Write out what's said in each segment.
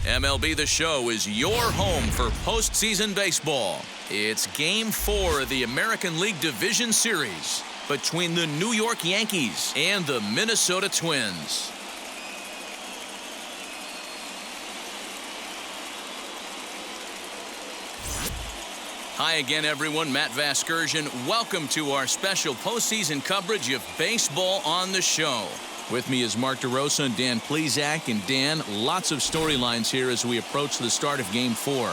MLB The Show is your home for postseason baseball. It's Game 4 of the American League Division Series between the New York Yankees and the Minnesota Twins. Hi again, everyone. Matt Vasgersian. Welcome to our special postseason coverage of Baseball on the Show. With me is Mark DeRosa and Dan Plesac. And Dan, lots of storylines here as we approach the start of Game 4.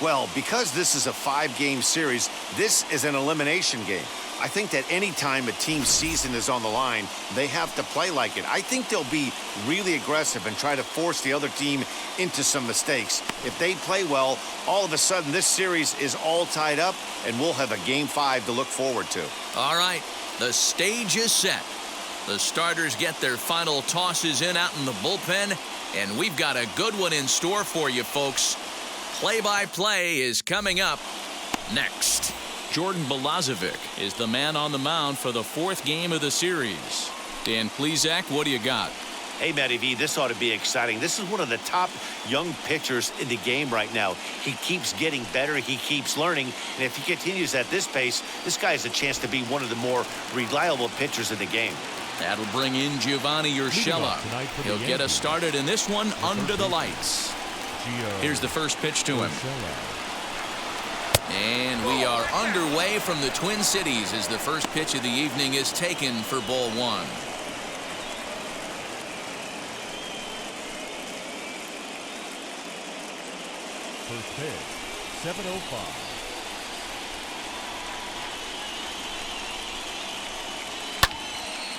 Well, because this is a 5-game series, this is an elimination game. I think that any time a team's season is on the line, they have to play like it. I think they'll be really aggressive and try to force the other team into some mistakes. If they play well, all of a sudden this series is all tied up, and we'll have a Game 5 to look forward to. All right, the stage is set. The starters get their final tosses in out in the bullpen, and we've got a good one in store for you, folks. Play-by-play is coming up next. Jordan Balazovic is the man on the mound for the 4th game of the series. Dan Plesac, what do you got? Hey, Matty V, this ought to be exciting. This is one of the top young pitchers in the game right now. He keeps getting better. He keeps learning. And if he continues at this pace, this guy has a chance to be one of the more reliable pitchers in the game. That'll bring in Giovanni Urshela. He'll get us started in this one under the lights. Here's the first pitch to him. And we are underway from the Twin Cities as the first pitch of the evening is taken for ball 1. First pitch, 7:05.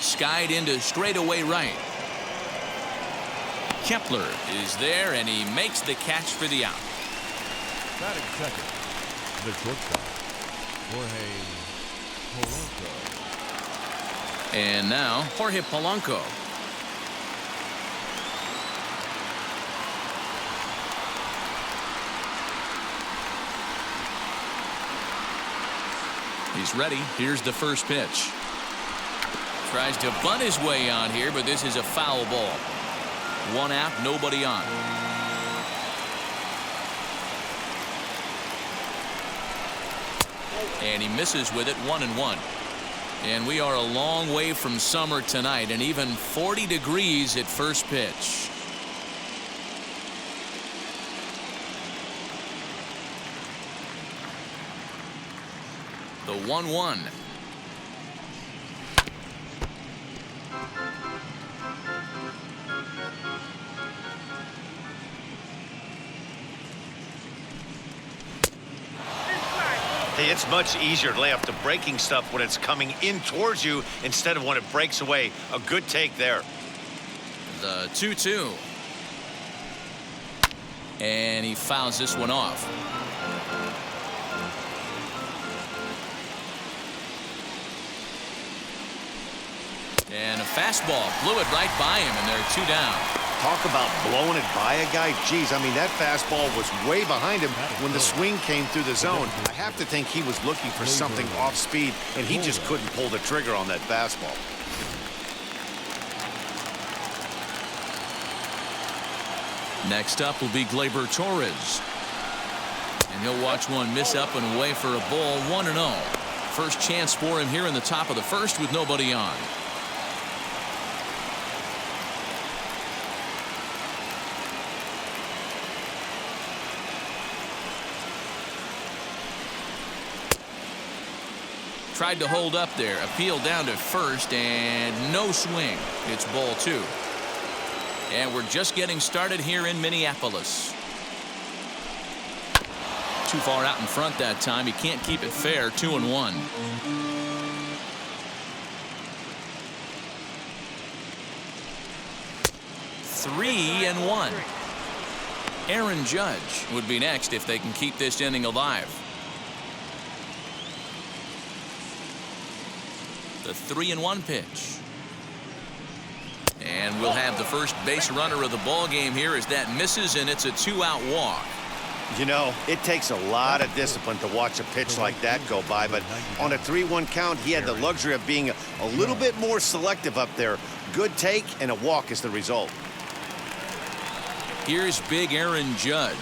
Skied into straightaway right. Kepler is there, and he makes the catch for the out. Batting second, the shortstop, Jorge Polanco. And now Jorge Polanco. He's ready. Here's the first pitch. Tries to bunt his way on here, but this is a foul ball. 1 out, nobody on. And he misses with it, 1-1. And we are a long way from summer tonight, and even 40 degrees at first pitch. The 1-1. Hey, it's much easier to lay off the breaking stuff when it's coming in towards you instead of when it breaks away. A good take there. The 2-2. And he fouls this one off. And a fastball blew it right by him, and they're 2 down. Talk about blowing it by a guy. Geez, I mean, that fastball was way behind him when the swing came through the zone. I have to think he was looking for something off speed, and he just couldn't pull the trigger on that fastball. Next up will be Gleyber Torres. And he'll watch one miss up and away for a ball, 1-0. First chance for him here in the top of the first with nobody on. Tried to hold up there, appealed down to first, and no swing. It's ball 2. And we're just getting started here in Minneapolis. Too far out in front that time. He can't keep it fair. 2-1. Three and 1. Aaron Judge would be next if they can keep this inning alive. The 3-1 pitch. And we'll have the first base runner of the ball game here as that misses, and it's a 2-out walk. You know, it takes a lot of discipline to watch a pitch like that go by, but on a 3-1 count, he had the luxury of being a little bit more selective up there. Good take, and a walk is the result. Here's big Aaron Judge.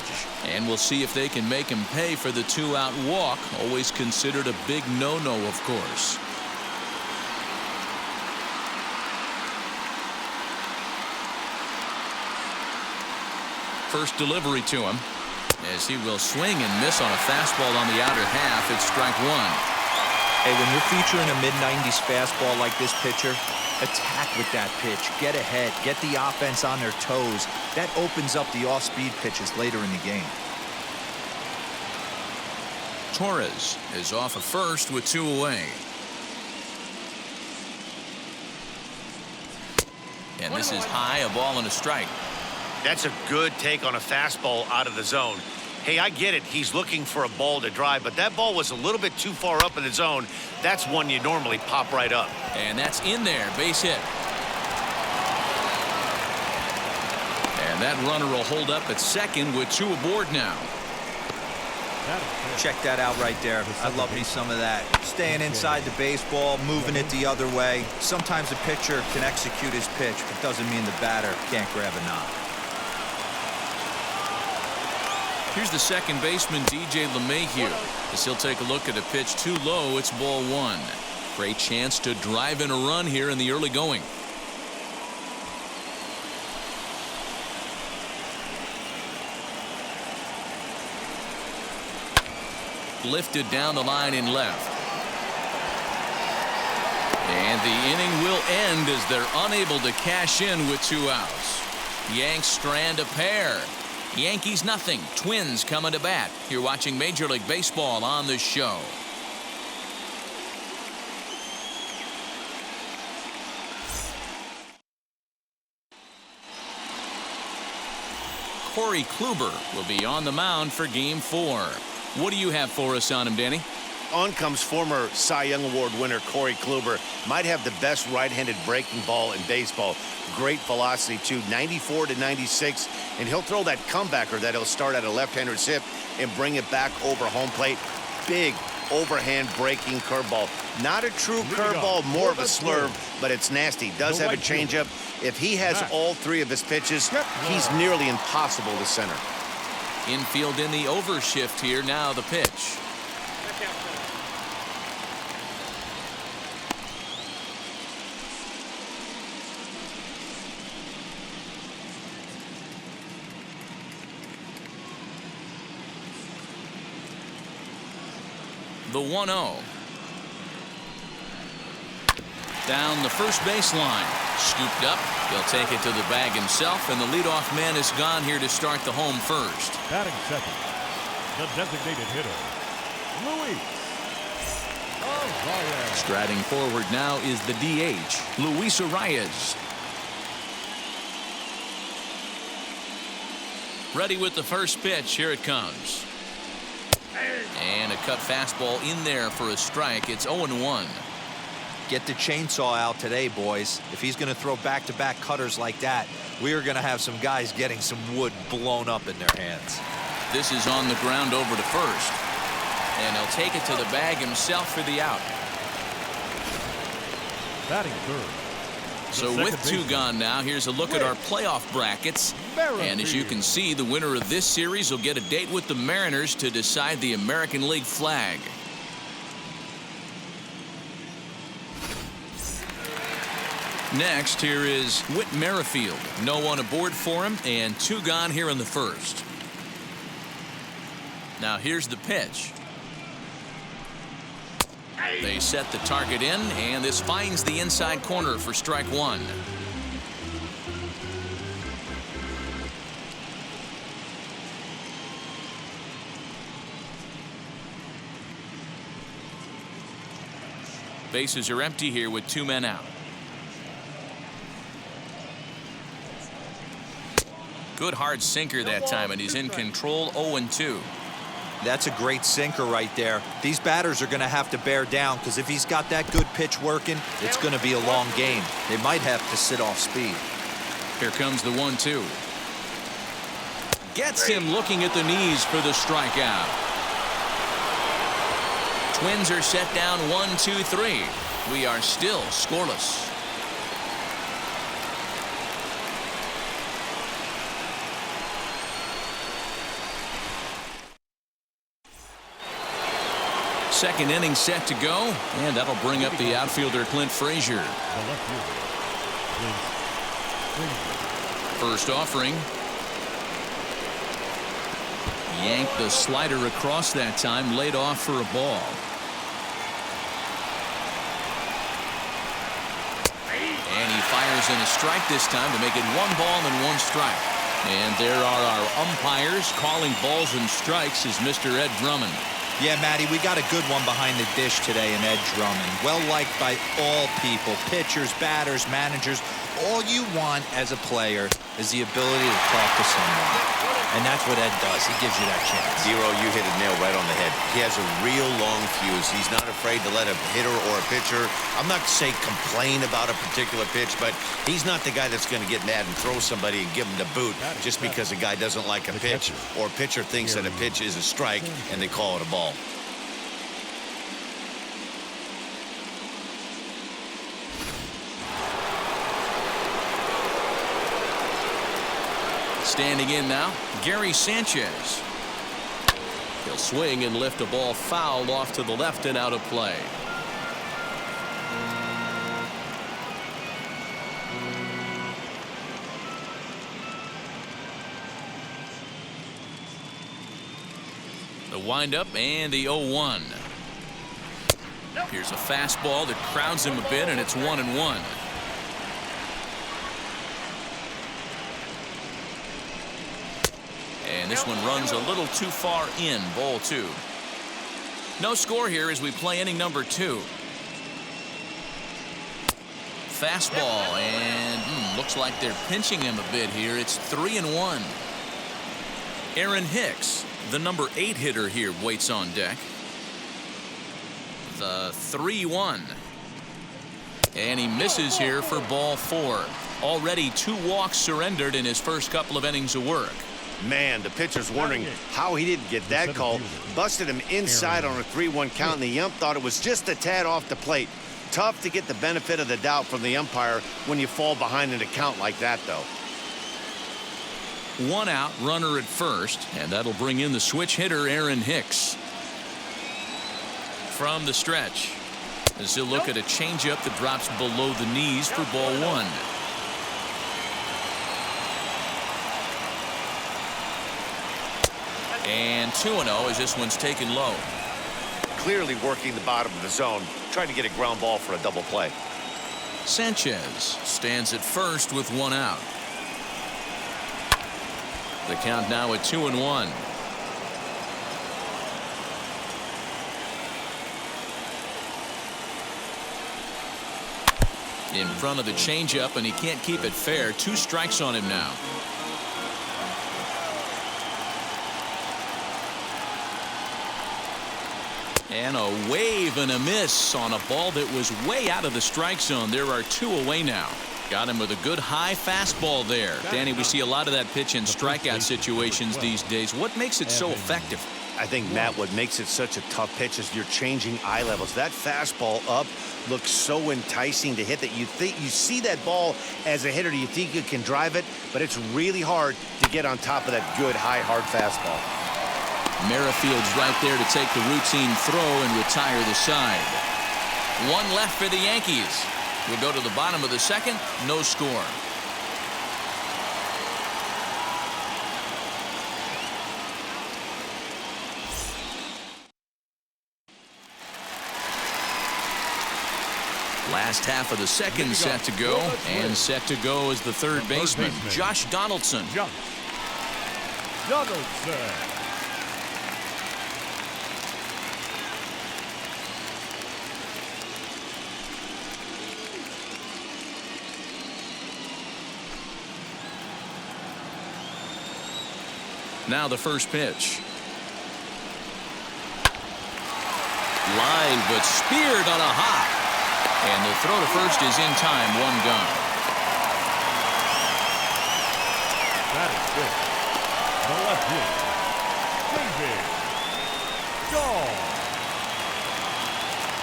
And we'll see if they can make him pay for the 2-out walk. Always considered a big no-no, of course. First delivery to him, as he will swing and miss on a fastball on the outer half. It's strike one. Hey, when you're featuring a mid-90s fastball like this pitcher, attack with that pitch. Get ahead. Get the offense on their toes. That opens up the off-speed pitches later in the game. Torres is off of first with 2 away. And this is high, a ball and a strike. That's a good take on a fastball out of the zone. Hey, I get it. He's looking for a ball to drive, but that ball was a little bit too far up in the zone. That's one you normally pop right up. And that's in there, base hit. And that runner will hold up at second with 2 aboard now. Check that out right there. I love me some of that. Staying inside the baseball, moving it the other way. Sometimes a pitcher can execute his pitch, but doesn't mean the batter can't grab a knob. Here's the second baseman, DJ LeMahieu, as he'll take a look at a pitch too low. It's ball 1. Great chance to drive in a run here in the early going. Lifted down the line in left. And the inning will end as they're unable to cash in with 2 outs. Yanks strand a pair. Yankees nothing. Twins coming to bat. You're watching Major League Baseball on the show. Corey Kluber will be on the mound for Game 4. What do you have for us on him, Danny? On comes former Cy Young Award winner Corey Kluber. Might have the best right-handed breaking ball in baseball. Great velocity, too. 94 to 96. And he'll throw that comebacker that he'll start at a left-hander's hip and bring it back over home plate. Big overhand breaking curveball. Not a true curveball, more of a slurve, but it's nasty. Does have a changeup. If he has all 3 of his pitches, he's nearly impossible to center. Infield in the overshift here. Now the pitch. The 1-0. Down the first baseline. Scooped up. He'll take it to the bag himself, and the leadoff man is gone here to start the home first. Batting second, the designated hitter, Luis Arias. Striding forward now is the DH, Luis Arias. Ready with the first pitch. Here it comes. And a cut fastball in there for a strike. It's 0-1. Get the chainsaw out today, boys. If he's going to throw back-to-back cutters like that, we are going to have some guys getting some wood blown up in their hands. This is on the ground over to first. And he'll take it to the bag himself for the out. Batting third. So with 2 gone now, here's a look at our playoff brackets. And as you can see, the winner of this series will get a date with the Mariners to decide the American League flag. Next, here is Whit Merrifield. No one aboard for him, and 2 gone here in the first. Now here's the pitch. They set the target in, and this finds the inside corner for strike 1. Bases are empty here with 2 men out. Good hard sinker that time, and he's in control. 0-2. That's a great sinker right there. These batters are going to have to bear down, because if he's got that good pitch working, it's going to be a long game. They might have to sit off speed. Here comes the 1-2. Gets him looking at the knees for the strikeout. Twins are set down 1-2-3. We are still scoreless. second inning set to go, and that'll bring up the outfielder Clint Frazier. The left fielder, Clint Frazier. First offering. Yanked the slider across that time, laid off for a ball. And he fires in a strike this time to make it 1 ball and 1 strike. And there are our umpires calling balls and strikes is Mr. Ed Drummond. Yeah, Matty, we got a good one behind the dish today in Ed Drummond. Well liked by all people, pitchers, batters, managers. All you want as a player is the ability to talk to someone. And that's what Ed does. He gives you that chance. Zero, you hit a nail right on the head. He has a real long fuse. He's not afraid to let a hitter or a pitcher, I'm not to say complain about a particular pitch, but he's not the guy that's going to get mad and throw somebody and give him the boot just because a guy doesn't like a pitch or a pitcher thinks that a pitch is a strike and they call it a ball. Standing in now, Gary Sanchez. He'll swing and lift a ball fouled off to the left and out of play. The windup and the 0-1. Here's a fastball that crowds him a bit, and it's 1-1. And this one runs a little too far in, ball 2. No score here as we play inning number 2. Fastball, and looks like they're pinching him a bit here. It's 3-1. Aaron Hicks, the number 8 hitter here, waits on deck. The 3-1. And he misses here for ball 4. Already 2 walks surrendered in his first couple of innings of work. Man, the pitcher's wondering how he didn't get that call. Busted him inside on a 3-1 count, and the ump thought it was just a tad off the plate. Tough to get the benefit of the doubt from the umpire when you fall behind in a count like that, though. 1 out, runner at first, and that'll bring in the switch hitter Aaron Hicks. From the stretch, as he'll look at a changeup that drops below the knees for ball 1. And 2-0 as this one's taken low. Clearly working the bottom of the zone, trying to get a ground ball for a double play. Sanchez stands at first with 1 out. The count now at 2-1. In front of the changeup, and he can't keep it fair. 2 strikes on him now. And a wave and a miss on a ball that was way out of the strike zone. There are 2 away now. Got him with a good high fastball there. Danny, we see a lot of that pitch in strikeout situations these days. What makes it so effective? I think, Matt, what makes it such a tough pitch is you're changing eye levels. That fastball up looks so enticing to hit that you see that ball as a hitter, you think you can drive it, but it's really hard to get on top of that good high hard fastball. Merrifield's right there to take the routine throw and retire the side. 1 left for the Yankees. We'll go to the bottom of the second. No score. Last half of the second set to go, and set to go is the third baseman, Josh Donaldson. Donaldson. Now the first pitch. Line, but speared on a hop. And the throw to first is in time. 1 gone. That is good. The left fielder, David Dahl.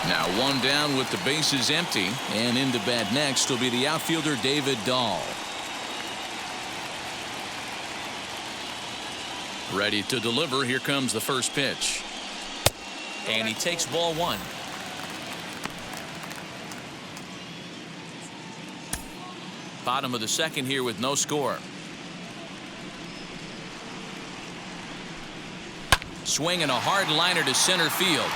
Now 1 down with the bases empty. And in to bat next will be the outfielder David Dahl. Ready to deliver. Here comes the first pitch. And he takes ball one. Bottom of the second here with no score. Swinging a hard liner to center field.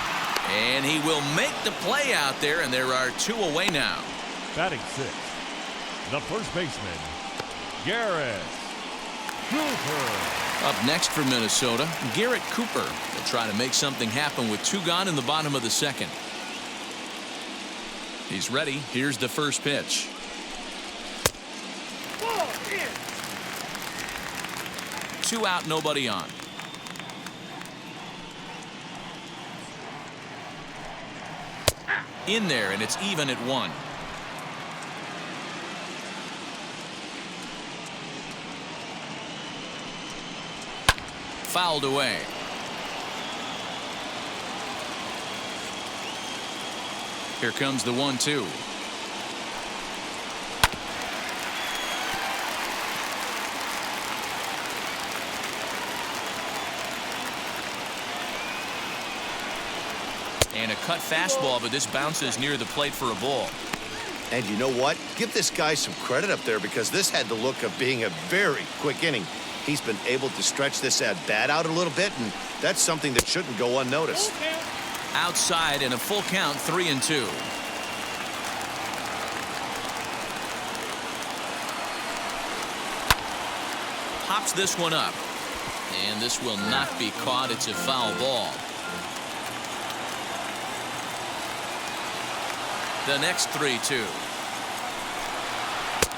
And he will make the play out there, and there are two away now. Batting sixth, the first baseman, Garrett Cooper. Up next for Minnesota, Garrett Cooper will try to make something happen with two gone in the bottom of the second. He's ready. Here's the first pitch. Two out, nobody on. In there, and it's even at one. Fouled away. Here comes the 1-2. And a cut fastball, but this bounces near the plate for a ball. And you know what? Give this guy some credit up there, because this had the look of being a very quick inning. He's been able to stretch this at bat out a little bit, and that's something that shouldn't go unnoticed. Outside in a full count, 3-2. Pops this one up. And this will not be caught. It's a foul ball. The next 3-2.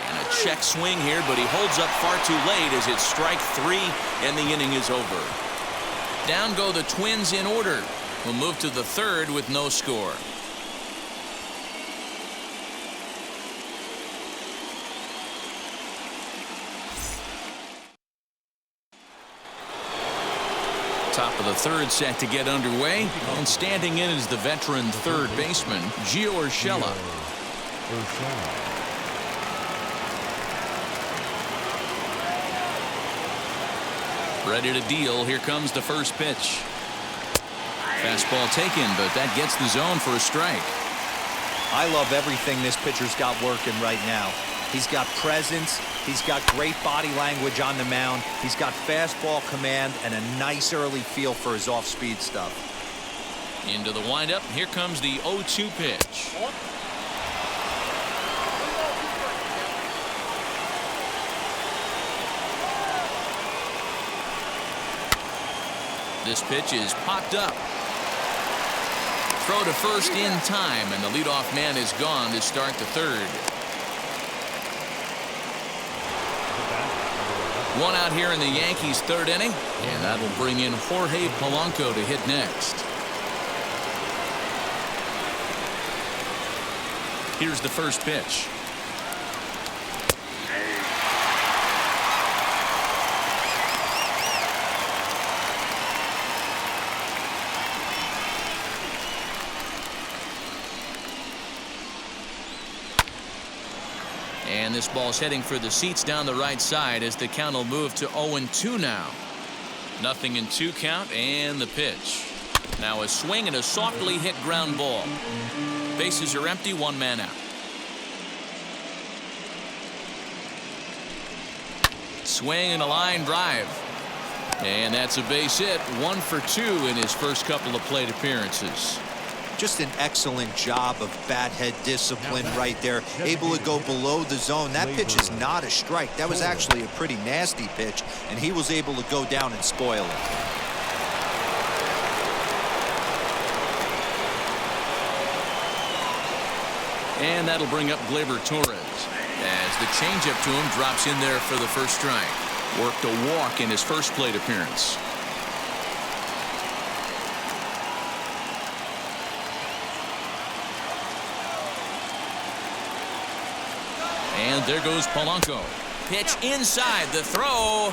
And a check swing here, but he holds up far too late as it's strike three, and the inning is over. Down go the Twins in order. We'll move to the third with no score. Top of the third set to get underway, and standing in is the veteran third baseman, Gio Urshela. Ready to deal. Here comes the first pitch. Fastball taken, but that gets the zone for a strike. I love everything this pitcher's got working right now. He's got presence. He's got great body language on the mound. He's got fastball command and a nice early feel for his off-speed stuff. Into the windup. Here comes the 0-2 pitch. This pitch is popped up. Throw to first in time, and the leadoff man is gone to start the third. One out here in the Yankees' third inning, and that will bring in Jorge Polanco to hit next. Here's the first pitch. And this ball's heading for the seats down the right side as the count will move to 0-2 now. 0-2 count, and the pitch. Now a swing and a softly hit ground ball. Bases are empty, one man out. Swing and a line drive. And that's a base hit. 1 for 2 in his first couple of plate appearances. Just an excellent job of bat head discipline right there. Able to go below the zone. That pitch is not a strike. That was actually a pretty nasty pitch, and he was able to go down and spoil it. And that'll bring up Gleyber Torres as the changeup to him drops in there for the first strike. Worked a walk in his first plate appearance. And there goes Polanco. Pitch inside. The throw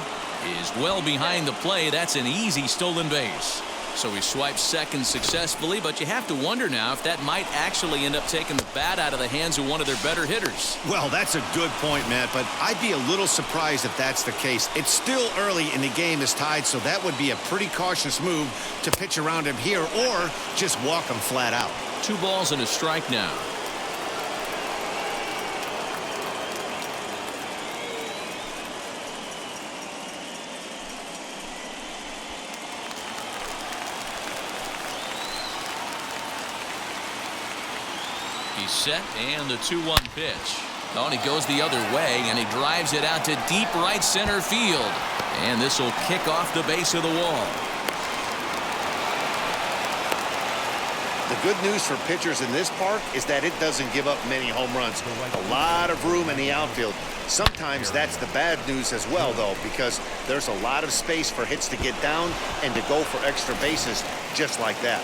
is well behind the play. That's an easy stolen base. So he swipes second successfully, but you have to wonder now if that might actually end up taking the bat out of the hands of one of their better hitters. Well, that's a good point, Matt, but I'd be a little surprised if that's the case. It's still early and the game is tied, so that would be a pretty cautious move to pitch around him here or just walk him flat out. 2 balls and a strike now. He's set, and the 2-1 pitch. Oh, and he goes the other way, and he drives it out to deep right center field. And this will kick off the base of the wall. The good news for pitchers in this park is that it doesn't give up many home runs. A lot of room in the outfield. Sometimes that's the bad news as well, though, because there's a lot of space for hits to get down and to go for extra bases just like that.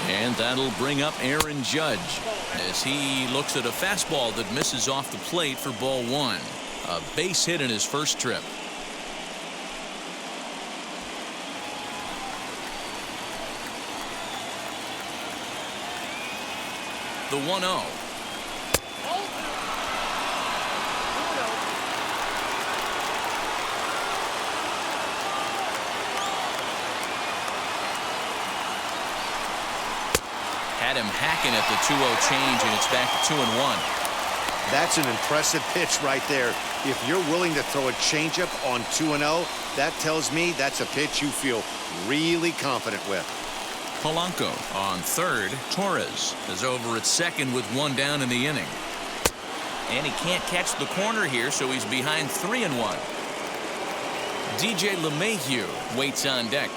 And that'll bring up Aaron Judge as he looks at a fastball that misses off the plate for ball 1. A base hit in his first trip. The 1-0. Had him hacking at the 2-0 change, and it's back to 2-1. That's an impressive pitch right there. If you're willing to throw a changeup on 2-0, that tells me that's a pitch you feel really confident with. Polanco on third. Torres is over at second with 1 down in the inning. And he can't catch the corner here, so he's behind 3-1. DJ LeMahieu waits on deck.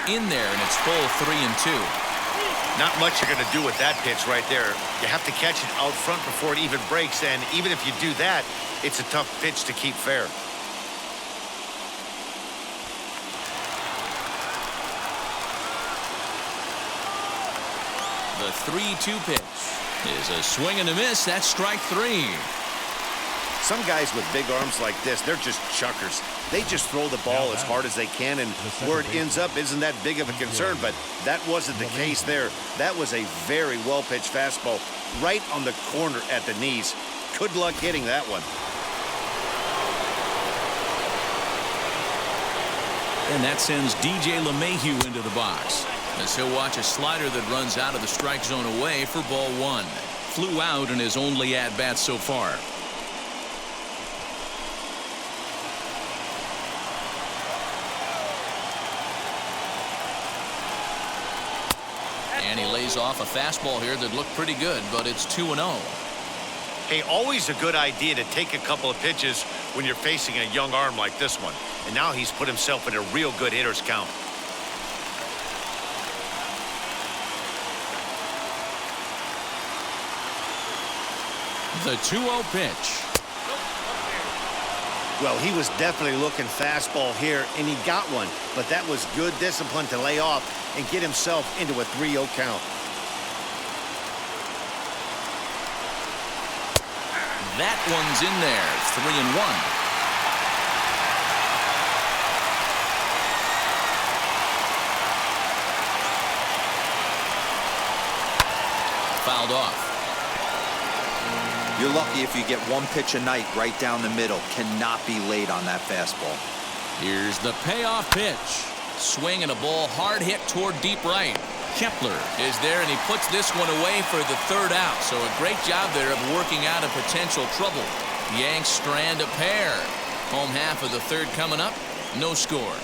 In there, and it's full 3-2. Not much you're going to do with that pitch right there. You have to catch it out front before it even breaks, and even if you do that, it's a tough pitch to keep fair. The 3-2 pitch is a swing and a miss. That's strike 3. Some guys with big arms like this, they're just chuckers. They just throw the ball as hard as they can, and where it ends up isn't that big of a concern, but that wasn't the case there. That was a very well-pitched fastball right on the corner at the knees. Good luck hitting that one. And that sends DJ LeMahieu into the box as he'll watch a slider that runs out of the strike zone away for ball 1. Flew out in his only at-bat so far. And he lays off a fastball here that looked pretty good, but it's 2-0. Hey, always a good idea to take a couple of pitches when you're facing a young arm like this one. And now he's put himself in a real good hitter's count. The 2-0 pitch. Well, he was definitely looking fastball here, and he got one. But that was good discipline to lay off and get himself into a 3-0 count. That one's in there. 3-1. Fouled off. You're lucky if you get one pitch a night right down the middle. Cannot be late on that fastball. Here's the payoff pitch. Swing and a ball hard hit toward deep right. Kepler is there, and he puts this one away for the 3rd out. So a great job there of working out a potential trouble. Yanks strand a pair. Home half of the 3rd coming up. No score.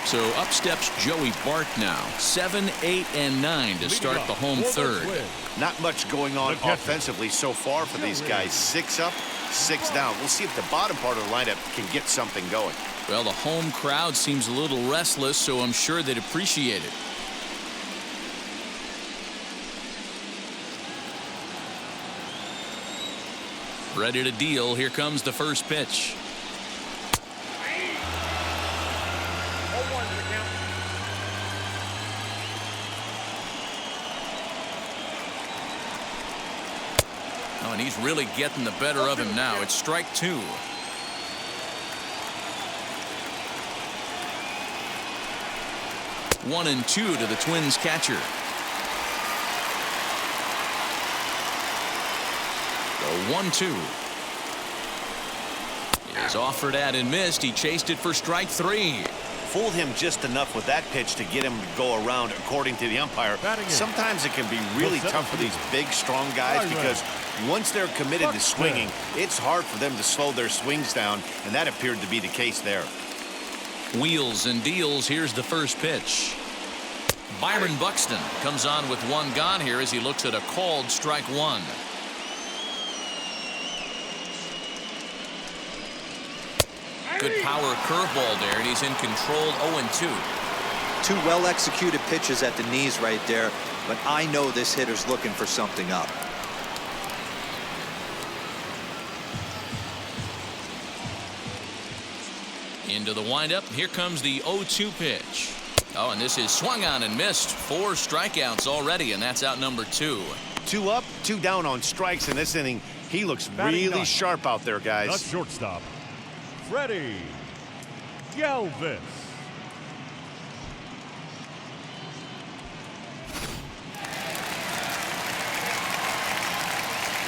So up steps Joey Bart now. 7, 8, and 9 to start the home 3rd. Not much going on offensively so far for these guys. 6 up, 6 down. We'll see if the bottom part of the lineup can get something going. Well, the home crowd seems a little restless, so I'm sure they'd appreciate it. Ready to deal. Here comes the first pitch. Oh, and he's really getting the better of him now. It's strike 2. One and 2 to the Twins catcher. The 1-2 is offered at and missed. He chased it for strike 3. Fooled him just enough with that pitch to get him to go around, according to the umpire. Sometimes it can be really tough for these big, strong guys because once they're committed to swinging, it's hard for them to slow their swings down, and that appeared to be the case there. Wheels and deals. Here's the first pitch. Byron Buxton comes on with one gone here as he looks at a called strike 1. Good power curveball there, and he's in control. 0-2. 2 well-executed pitches at the knees right there, but I know this hitter's looking for something up. Into the windup. Here comes the 0-2 pitch. Oh, and this is swung on and missed. 4 strikeouts already, and that's out number 2. 2 up, 2 down on strikes in this inning. He looks really sharp out there, guys. The shortstop, Freddy Galvez.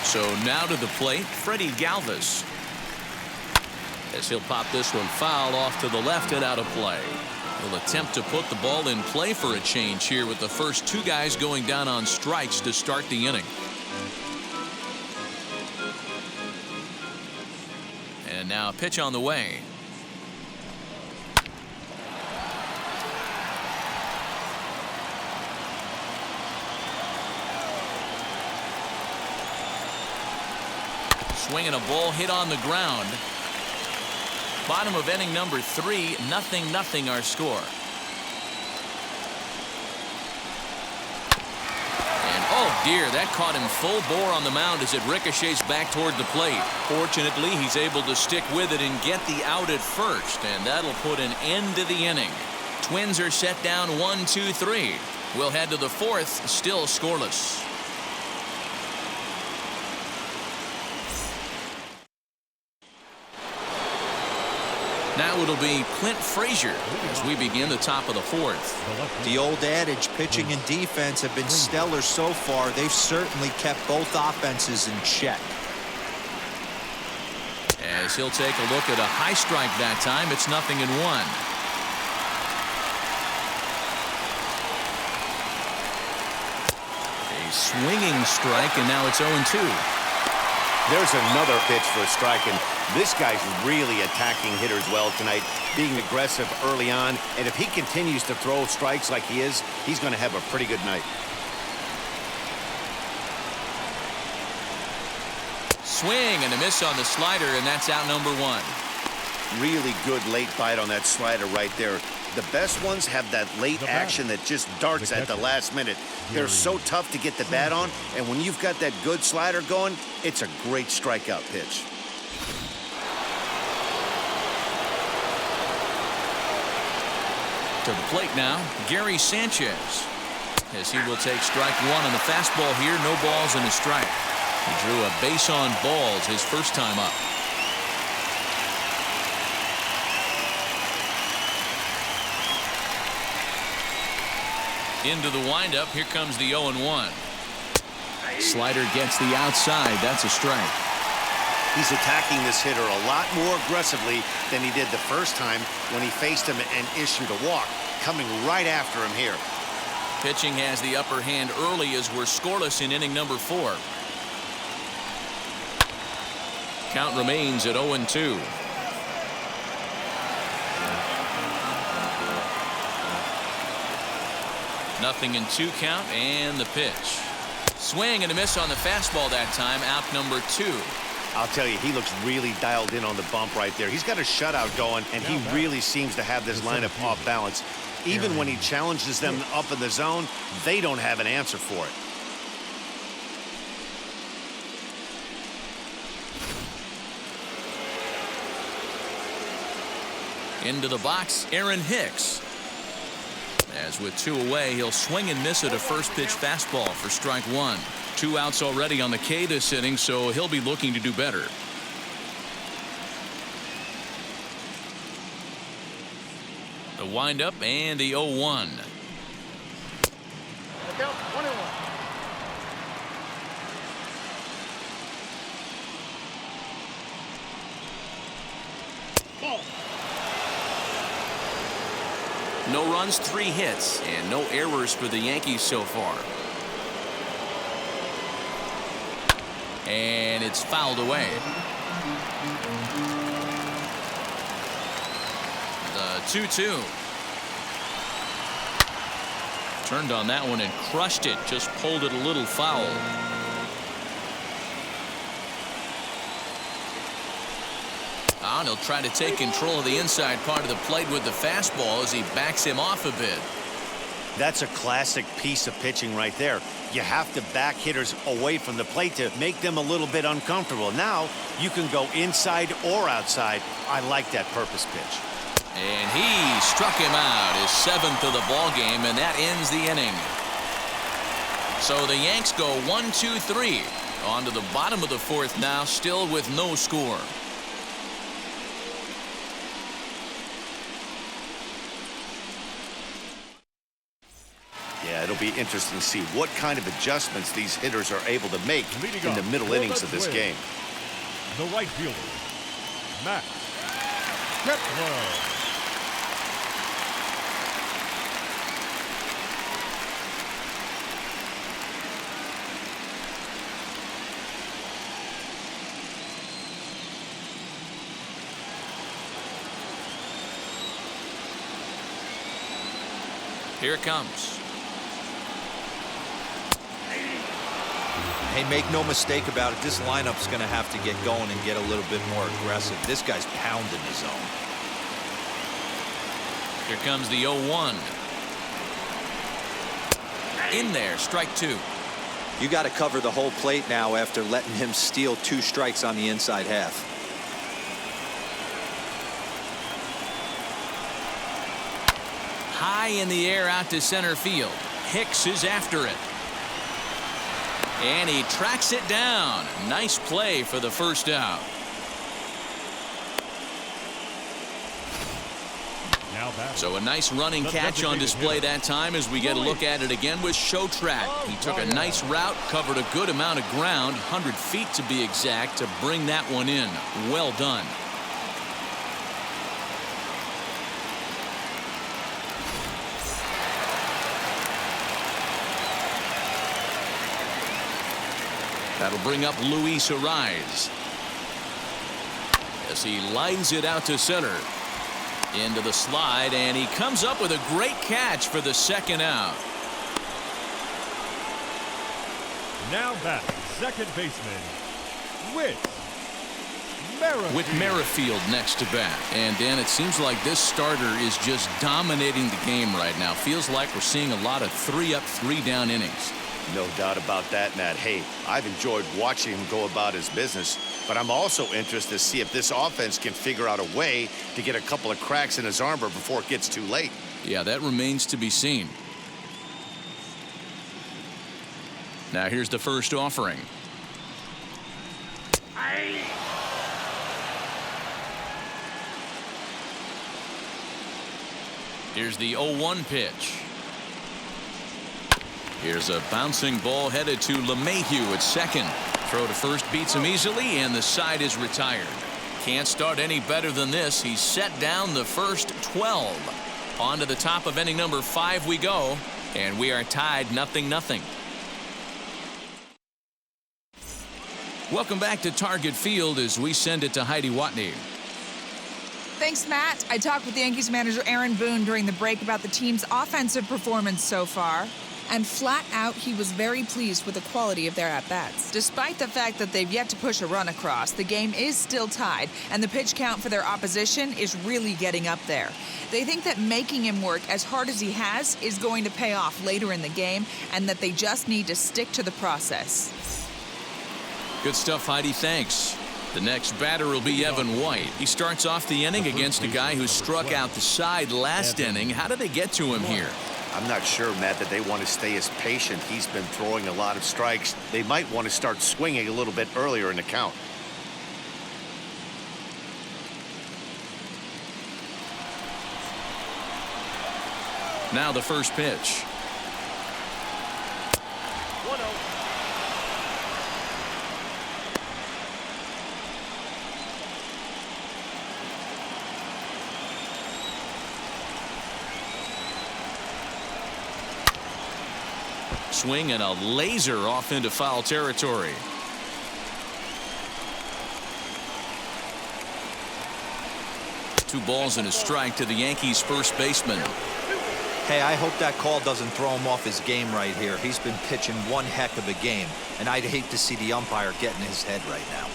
So now to the plate, Freddy Galvez. As he'll pop this one foul off to the left and out of play. He'll attempt to put the ball in play for a change here with the first 2 guys going down on strikes to start the inning. And now a pitch on the way. Swinging a ball hit on the ground. Bottom of inning number 3, 0-0 our score. And oh dear, that caught him full bore on the mound as it ricochets back toward the plate. Fortunately, he's able to stick with it and get the out at first, and that'll put an end to the inning. Twins are set down 1-2-3. We'll head to the 4th, still scoreless. Now it'll be Clint Frazier as we begin the top of the 4th. The old adage, pitching and defense have been stellar so far. They've certainly kept both offenses in check. As he'll take a look at a high strike that time, it's 0-1. A swinging strike, and now it's 0-2. There's another pitch for a strike, and this guy's really attacking hitters well tonight, being aggressive early on, and if he continues to throw strikes like he is, he's going to have a pretty good night. Swing and a miss on the slider, and that's out number 1. Really good late bite on that slider right there. The best ones have that late action that just darts at the last minute. They're so tough to get the bat on, and when you've got that good slider going, it's a great strikeout pitch. To the plate now, Gary Sanchez. As he will take strike 1 on the fastball here, no balls and a strike. He drew a base on balls his first time up. Into the windup. Here comes the 0-1. Slider gets the outside. That's a strike. He's attacking this hitter a lot more aggressively than he did the first time when he faced him and issued a walk, coming right after him here. Pitching has the upper hand early as we're scoreless in inning number 4. Count remains at 0-2. Nothing in 2 count, and the pitch. Swing and a miss on the fastball that time, out number 2. I'll tell you, he looks really dialed in on the bump right there. He's got a shutout going, and he really seems to have this lineup off balance. Even when he challenges them up in the zone, they don't have an answer for it. Into the box, Aaron Hicks. As with 2 away, he'll swing and miss at a first pitch fastball for strike 1. 2 outs already on the K this inning, so he'll be looking to do better. The windup and the 0-1. Count 21. Ball. No runs, 3 hits, and no errors for the Yankees so far. And it's fouled away. The 2-2. Turned on that one and crushed it. Just pulled it a little foul. And he'll try to take control of the inside part of the plate with the fastball as he backs him off a bit. That's a classic piece of pitching right there. You have to back hitters away from the plate to make them a little bit uncomfortable. Now you can go inside or outside. I like that purpose pitch. And he struck him out, his 7th of the ball game, and that ends the inning. So the Yanks go 1-2-3 on to the bottom of the 4th now, still with no score. Yeah, it'll be interesting to see what kind of adjustments these hitters are able to make in the middle innings of this game. The right fielder, Matt Kepler. Here it comes. Hey, make no mistake about it. This lineup's going to have to get going and get a little bit more aggressive. This guy's pounding the zone. Here comes the 0-1. In there, strike 2. You got to cover the whole plate now after letting him steal 2 strikes on the inside half. High in the air out to center field. Hicks is after it. And he tracks it down. Nice play for the first out. So a nice running catch on display that time as we get a look at it again with Show Track. He took a nice route, covered a good amount of ground, 100 feet to be exact, to bring that one in. Well done. That'll bring up Luis Ariz as he lines it out to center. Into the slide, and he comes up with a great catch for the second out. Now back, second baseman, Merrifield. With Merrifield next to bat. And Dan, it seems like this starter is just dominating the game right now. Feels like we're seeing a lot of 3-up, 3-down innings. No doubt about that, Matt. Hey, I've enjoyed watching him go about his business, but I'm also interested to see if this offense can figure out a way to get a couple of cracks in his armor before it gets too late. Yeah, that remains to be seen. Now here's the first offering. Here's the 0-1 pitch. Here's a bouncing ball headed to LeMahieu at second. Throw to first beats him easily, and the side is retired. Can't start any better than this. He's set down the first 12. On to the top of inning number 5 we go, and we are tied 0-0. Welcome back to Target Field as we send it to Heidi Watney. Thanks, Matt. I talked with the Yankees manager Aaron Boone during the break about the team's offensive performance so far. And flat out, he was very pleased with the quality of their at-bats. Despite the fact that they've yet to push a run across, the game is still tied, and the pitch count for their opposition is really getting up there. They think that making him work as hard as he has is going to pay off later in the game, and that they just need to stick to the process. Good stuff, Heidi. Thanks. The next batter will be Evan White. He starts off the inning against a guy who struck out the side last inning. How did they get to him here? I'm not sure, Matt, that they want to stay as patient. He's been throwing a lot of strikes. They might want to start swinging a little bit earlier in the count. Now the first pitch. 1-0. Swing and a laser off into foul territory. Two balls and a strike to the Yankees first baseman. Hey, I hope that call doesn't throw him off his game right here. He's been pitching one heck of a game, and I'd hate to see the umpire get in his head right now.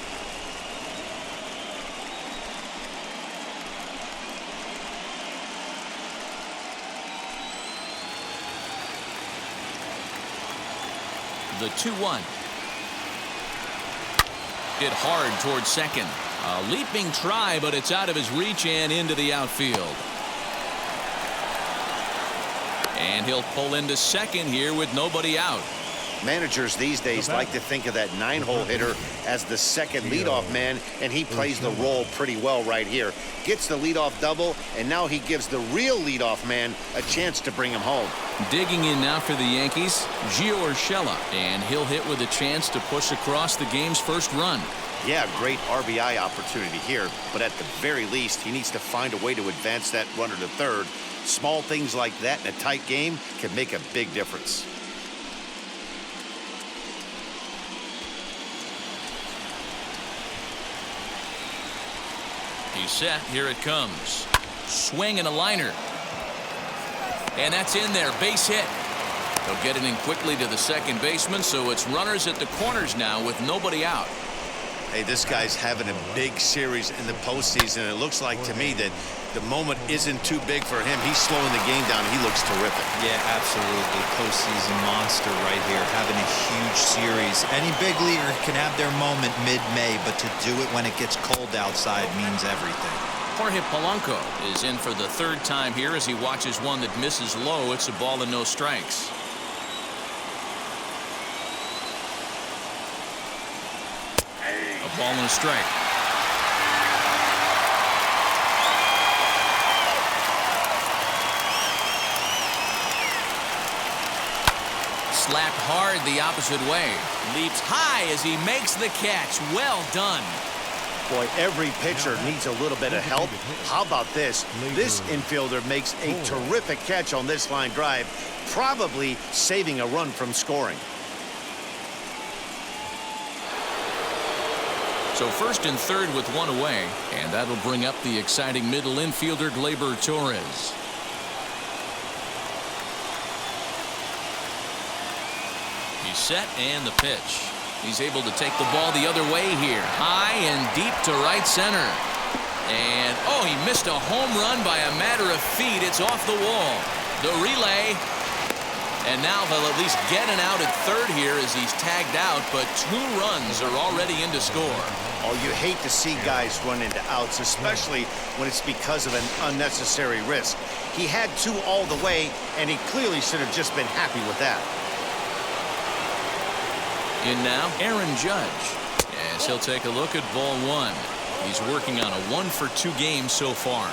The 2-1. Hit hard towards second. A leaping try, but it's out of his reach and into the outfield. And he'll pull into second here with nobody out. Managers these days like to think of that 9-hole hitter as the second leadoff man, and he plays the role pretty well right here. Gets the leadoff double, and now he gives the real leadoff man a chance to bring him home. Digging in now for the Yankees, Gio Urshela, and he'll hit with a chance to push across the game's first run. Yeah, great RBI opportunity here, but at the very least, he needs to find a way to advance that runner to third. Small things like that in a tight game can make a big difference. He's set. Here it comes. Swing and a liner. And that's in there. Base hit. They'll get it in quickly to the second baseman, so it's runners at the corners now with nobody out. Hey, this guy's having a big series in the postseason. It looks like to me that the moment isn't too big for him. He's slowing the game down. He looks terrific. Yeah, absolutely. Postseason monster right here, having a huge series. Any big leaguer can have their moment mid-May, but to do it when it gets cold outside means everything. Jorge Polanco is in for the third time here as he watches one that misses low. It's a ball and no strikes. A ball and a strike. Slapped hard the opposite way. Leaps high as he makes the catch. Well done. Boy, every pitcher needs a little bit of help. How about this? This infielder makes a terrific catch on this line drive, probably saving a run from scoring. So first and third with one away, and that'll bring up the exciting middle infielder Gleyber Torres. He's set and the pitch. He's able to take the ball the other way here. High and deep to right center. And, oh, he missed a home run by a matter of feet. It's off the wall. The relay. And now they'll at least get an out at third here as he's tagged out, but 2 runs are already in to score. Oh, you hate to see guys run into outs, especially when it's because of an unnecessary risk. He had 2 all the way, and he clearly should have just been happy with that. In now, Aaron Judge, as he'll take a look at ball 1. He's working on a 1-for-2 game so far.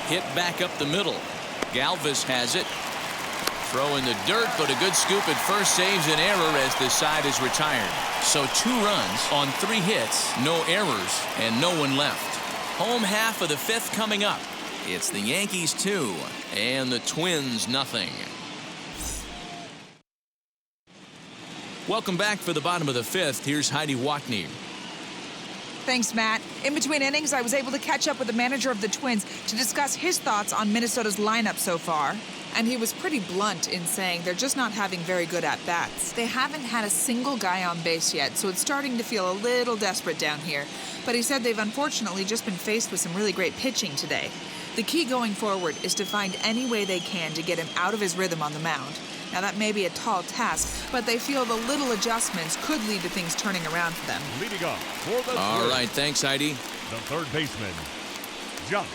Hit back up the middle. Galvez has it. Throw in the dirt, but a good scoop at first saves an error as the side is retired. So 2 runs on 3 hits, no errors, and no one left. Home half of the 5th coming up. It's the Yankees 2 and the Twins nothing. Welcome back for the bottom of the 5th. Here's Heidi Watney. Thanks, Matt. In between innings, I was able to catch up with the manager of the Twins to discuss his thoughts on Minnesota's lineup so far. And he was pretty blunt in saying they're just not having very good at-bats. They haven't had a single guy on base yet, so it's starting to feel a little desperate down here. But he said they've unfortunately just been faced with some really great pitching today. The key going forward is to find any way they can to get him out of his rhythm on the mound. Now, that may be a tall task, but they feel the little adjustments could lead to things turning around for them. Leading up for the All third, right, thanks, Heidi. the third baseman, Josh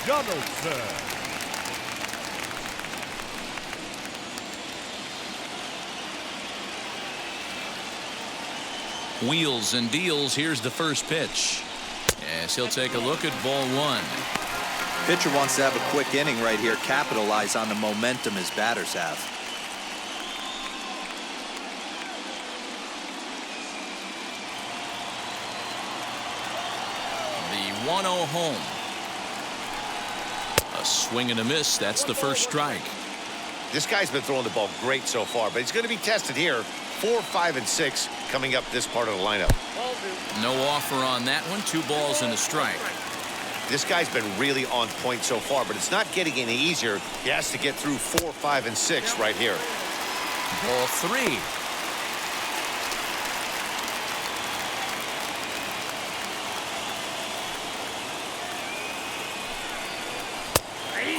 Donaldson. Wheels and deals. Here's the first pitch. Yes, he'll take a look at ball one. Pitcher wants to have a quick inning right here, capitalize on the momentum his batters have. The 1-0 home. A swing and a miss. That's the first strike. This guy's been throwing the ball great so far, but he's going to be tested here. 4, 5, and 6 coming up this part of the lineup. No offer on that one. 2 balls and a strike. This guy's been really on point so far, but it's not getting any easier. He has to get through 4, 5, and 6 right here. Ball 3.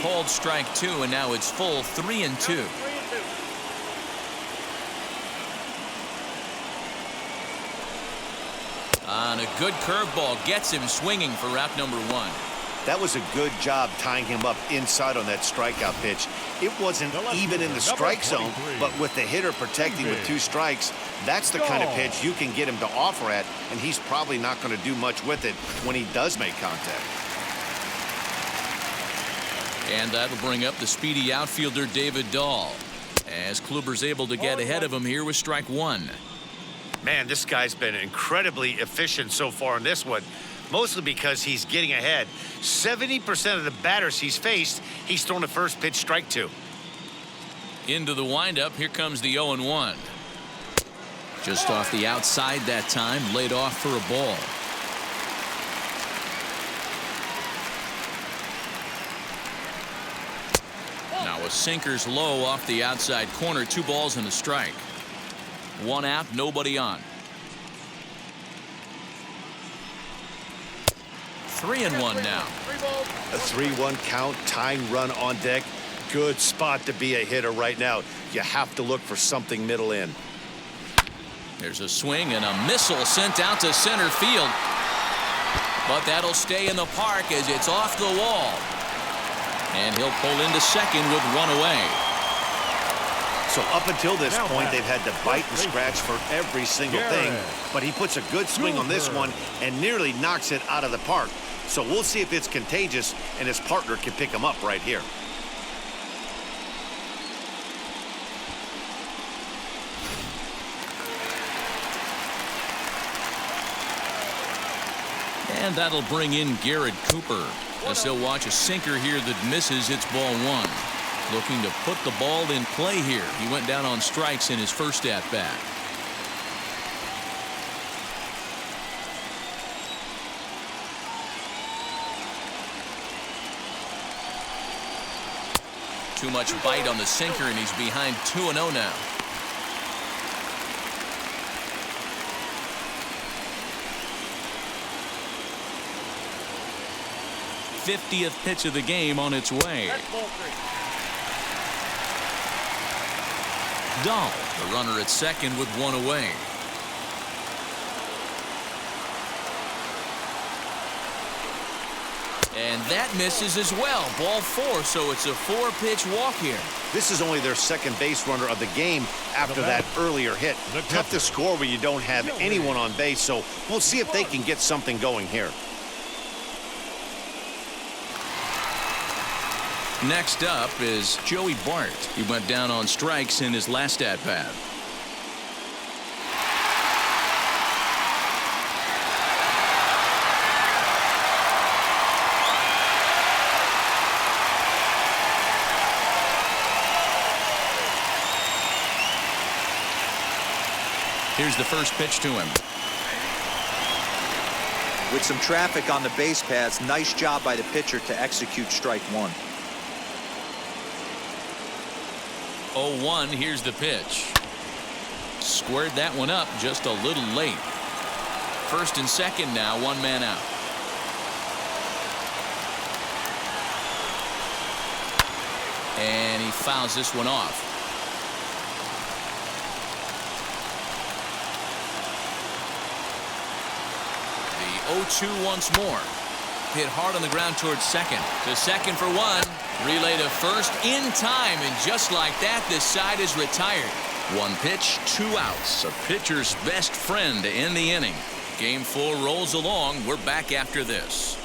Called strike 2, and now it's full 3-2. On a good curveball, gets him swinging for route number 1. That was a good job tying him up inside on that strikeout pitch. It wasn't even in the strike zone, but with the hitter protecting with 2 strikes, that's the kind of pitch you can get him to offer at, and he's probably not going to do much with it when he does make contact. And that'll bring up the speedy outfielder David Dahl, as Kluber's able to get ahead of him here with strike 1. Man, this guy's been incredibly efficient so far in this one, mostly because he's getting ahead. 70% of the batters he's faced, he's thrown the first pitch, strike 2. Into the windup, here comes the 0-1. Just off the outside that time, laid off for a ball. Now a sinker's low off the outside corner. 2 balls and a strike. 1 out, nobody on. 3-1 now. A 3-1 count, tying run on deck. Good spot to be a hitter right now. You have to look for something middle in. There's a swing and a missile sent out to center field. But that'll stay in the park as it's off the wall. And he'll pull into second with 1 away. So up until this point, they've had to bite and scratch for every single thing. But he puts a good swing on this one and nearly knocks it out of the park. So we'll see if it's contagious and his partner can pick him up right here. And that'll bring in Garrett Cooper, as he'll watch a sinker here that misses. It's ball 1. Looking to put the ball in play here. He went down on strikes in his first at bat. Too much bite on the sinker, and he's behind 2-0 now. '50th pitch of the game on its way. Dahl, the runner at second with 1 away. And that misses as well. Ball 4, so it's a 4-pitch walk here. This is only their second base runner of the game after that earlier hit. Tough to score when you don't have anyone on base, so we'll see if they can get something going here. Next up is Joey Bart. He went down on strikes in his last at-bat. Here's the first pitch to him. With some traffic on the base paths, nice job by the pitcher to execute strike 1. 0-1, here's the pitch. Squared that one up just a little late. First and second now, 1 man out. And he fouls this one off. The 0-2 once more. Hit hard on the ground towards second. To second for one. Relay to first in time, and just like that, this side is retired. One pitch, 2 outs. A pitcher's best friend to end the inning. Game 4 rolls along. We're back after this.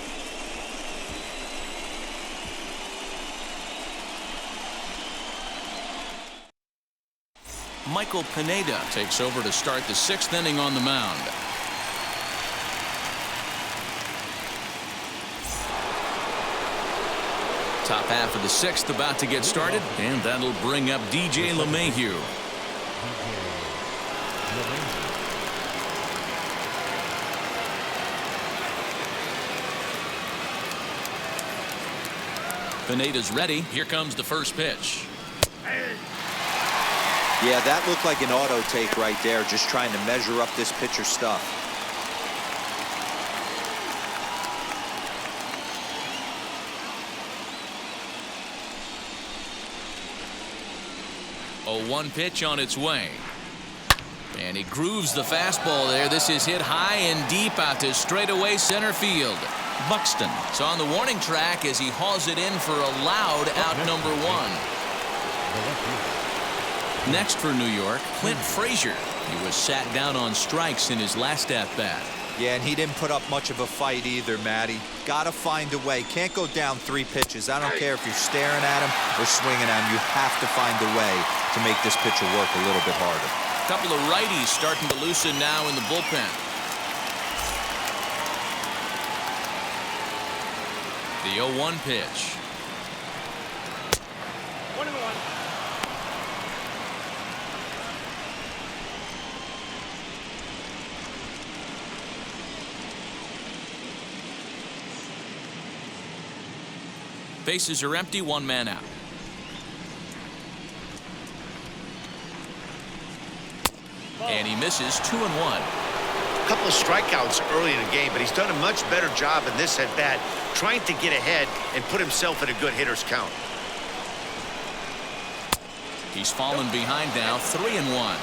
Michael Pineda takes over to start the 6th inning on the mound. Top half of the 6th about to get started, and that'll bring up DJ LeMahieu. Pineda's ready. Here comes the first pitch. Yeah, that looked like an auto take right there, just trying to measure up this pitcher's stuff. A 1 pitch on its way. And he grooves the fastball there. This is hit high and deep out to straightaway center field. Buxton is on the warning track as he hauls it in for a loud out number 1. Next for New York, Clint Frazier. He was sat down on strikes in his last at-bat. Yeah, and he didn't put up much of a fight either, Matty. Gotta find a way. Can't go down 3 pitches. I don't care if you're staring at him or swinging at him. You have to find a way to make this pitcher work a little bit harder. A couple of righties starting to loosen now in the bullpen. The 0-1 pitch. 1-1. Bases are empty, 1 man out. And he misses 2-1. A couple of strikeouts early in the game, but he's done a much better job in this at bat, trying to get ahead and put himself in a good hitter's count. He's fallen behind now, 3-1.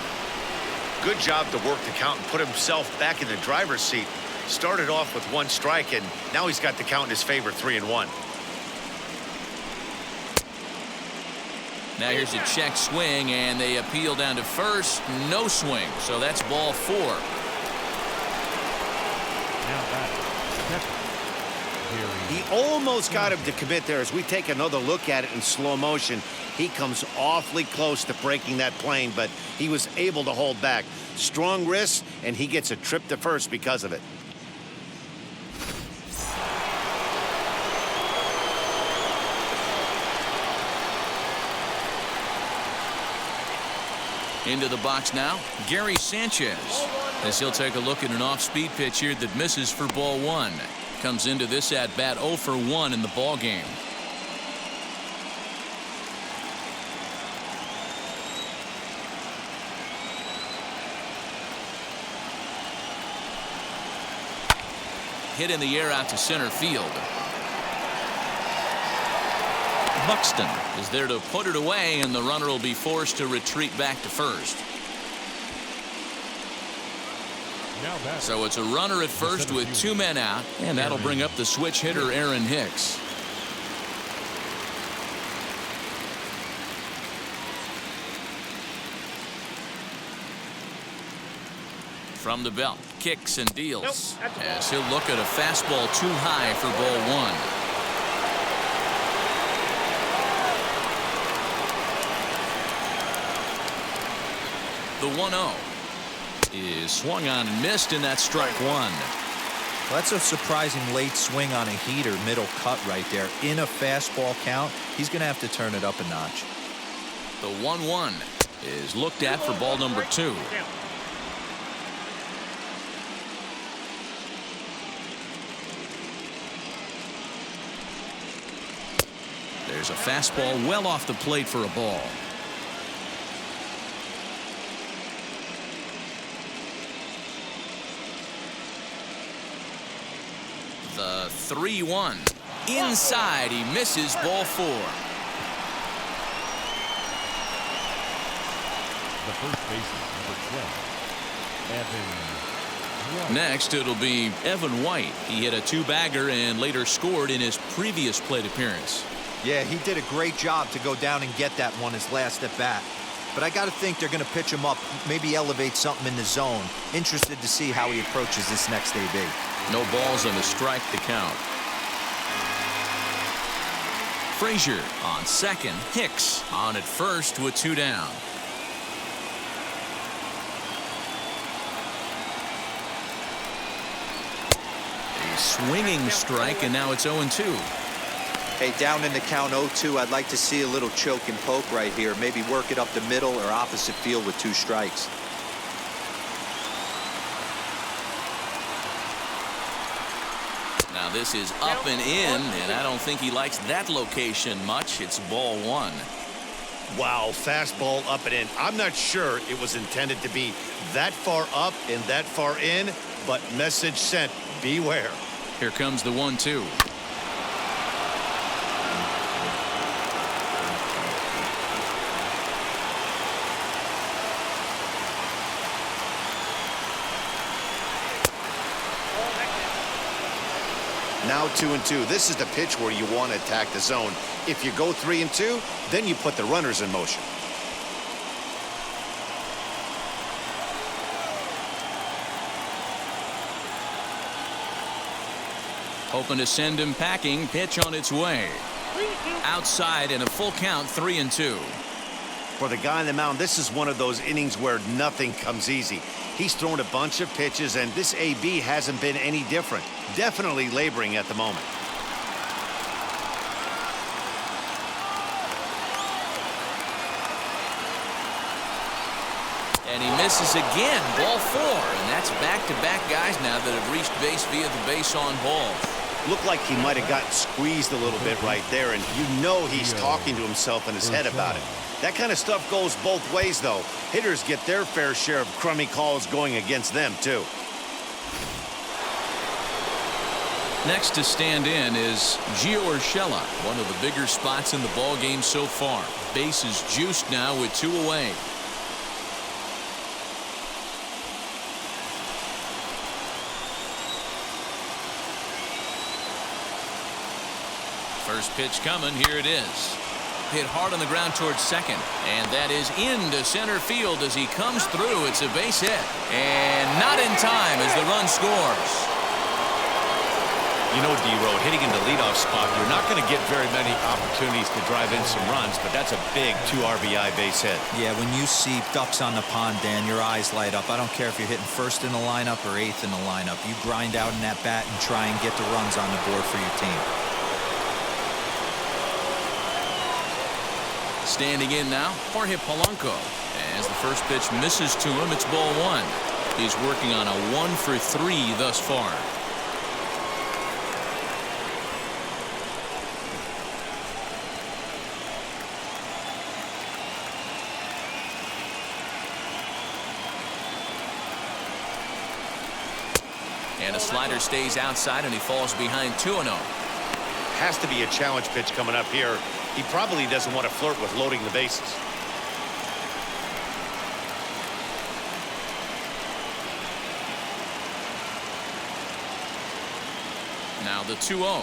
Good job to work the count and put himself back in the driver's seat. Started off with 1 strike, and now he's got the count in his favor, 3-1. Now here's a check swing, and they appeal down to first. No swing, so that's ball 4. He almost got him to commit there. As we take another look at it in slow motion, he comes awfully close to breaking that plane, but he was able to hold back. Strong wrist, and he gets a trip to first because of it. Into the box now, Gary Sanchez, as he'll take a look at an off-speed pitch here that misses for ball 1. Comes into this at-bat 0 for 1 in the ball game. Hit in the air out to center field. Buxton is there to put it away, and the runner will be forced to retreat back to first. So it's a runner at first with 2 men out, and that'll bring up the switch hitter Aaron Hicks. From the belt, kicks and deals, as he'll look at a fastball too high for ball 1. The 1-0 is swung on and missed, and that's strike 1. Well, that's a surprising late swing on a heater, middle cut right there. In a fastball count, he's going to have to turn it up a notch. The 1-1 is looked at for ball number 2. There's a fastball well off the plate for a ball. The 3-1 inside. He misses ball 4. the first baseman, number 12, Evan White. Next, it'll be Evan White. He hit a two-bagger and later scored in his previous plate appearance. Yeah, he did a great job to go down and get that one his last at bat. But I got to think they're going to pitch him up, maybe elevate something in the zone. Interested to see how he approaches this next AB. No balls and a strike to count. Frazier on second. Hicks on at first with two down. A swinging strike, and now it's 0-2. Hey, down in the count 0-2, I'd like to see a little choke and poke right here. Maybe work it up the middle or opposite field with two strikes. Now this is up and in, and I don't think he likes that location much. It's ball one. Wow, fastball up and in. I'm not sure it was intended to be that far up and that far in, but message sent, beware. Here comes the 1-2. Now 2-2. This is the pitch where you want to attack the zone. If you go 3-2, then you put the runners in motion. Hoping to send him packing. Pitch on its way. Outside in a full count, 3-2. For the guy on the mound, this is one of those innings where nothing comes easy. He's thrown a bunch of pitches, and this AB hasn't been any different. Definitely laboring at the moment. And he misses again. Ball four. And that's back-to-back guys now that have reached base via the base on balls. Looked like he might have gotten squeezed a little bit right there, and you know he's talking to himself in his head about it. That kind of stuff goes both ways, though. Hitters get their fair share of crummy calls going against them, too. Next to stand in is Gio Urshela, one of the bigger spots in the ball game so far. Base is juiced now with two away. First pitch coming. Here it is. Hit hard on the ground towards second, and that is into center field as he comes through. It's a base hit, and not in time as the run scores. You know, D-Row, hitting in the leadoff spot, you're not going to get very many opportunities to drive in some runs, but that's a big 2 RBI base hit. Yeah, when you see ducks on the pond, Dan, your eyes light up. I don't care if you're hitting first in the lineup or eighth in the lineup. You grind out in that bat and try and get the runs on the board for your team. Standing in now, Jorge Polanco. As the first pitch misses to him, it's ball one. He's working on a 1 for 3 thus far. And a slider stays outside, and he falls behind 2-0. Has to be a challenge pitch coming up here. He probably doesn't want to flirt with loading the bases. Now the 2-0.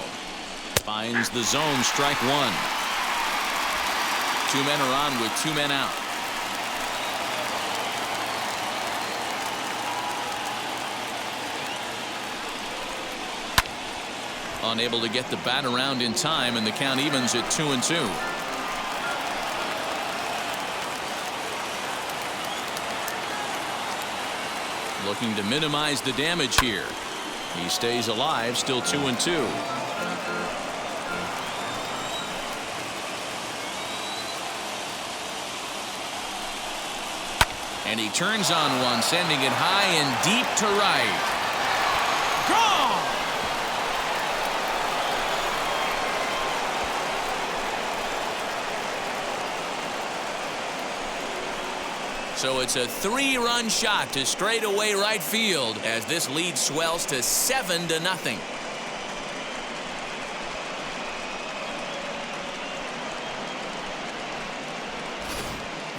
Finds the zone, strike one. 2 men are on with 2 men out. Unable to get the bat around in time, and the count evens at 2-2. Looking to minimize the damage here. He stays alive, still 2-2. And he turns on one, sending it high and deep to right. Gone! So it's a 3-run shot to straightaway right field as this lead swells to 7-0.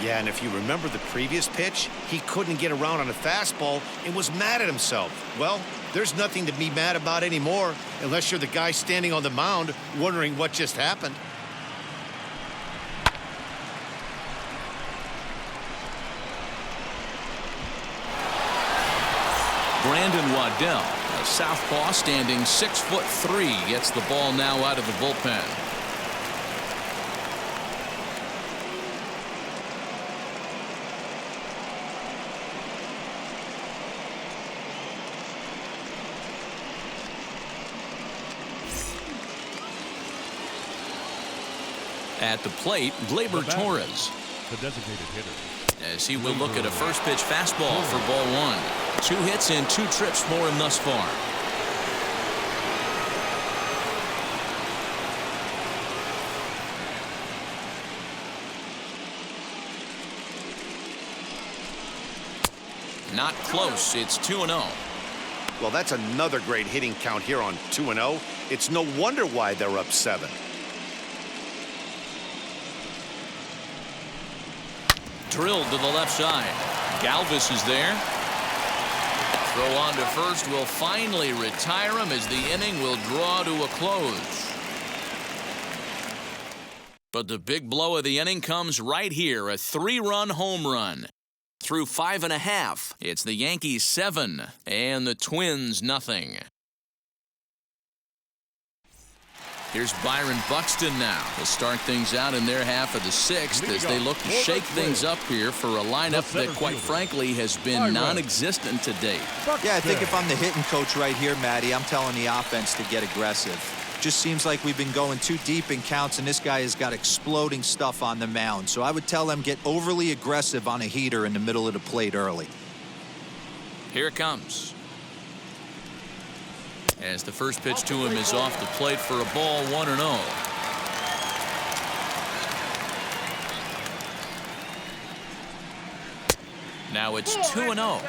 Yeah, and if you remember the previous pitch, he couldn't get around on a fastball and was mad at himself. Well, there's nothing to be mad about anymore unless you're the guy standing on the mound wondering what just happened. Brandon Waddell, a southpaw standing 6'3", gets the ball now out of the bullpen. At the plate, Gleyber Torres. The designated hitter. As he will look at a first pitch fastball for ball one. 2 hits and 2 trips for him thus far. Not close. It's 2-0. Well, that's another great hitting count here on 2-0. It's no wonder why they're up 7. Drilled to the left side. Galvez is there. Throw on to first will finally retire him as the inning will draw to a close. But the big blow of the inning comes right here, a 3-run home run. Through 5 1/2, it's the Yankees 7 and the Twins nothing. Here's Byron Buxton now to start things out in their half of the 6th as they look to shake things up here for a lineup that, quite frankly, has been non-existent to date. Yeah, I think if I'm the hitting coach right here, Matty, I'm telling the offense to get aggressive. Just seems like we've been going too deep in counts, and this guy has got exploding stuff on the mound. So I would tell them get overly aggressive on a heater in the middle of the plate early. Here it comes. As the first pitch to him is off the plate for a ball, 1-0. Now it's 2-0.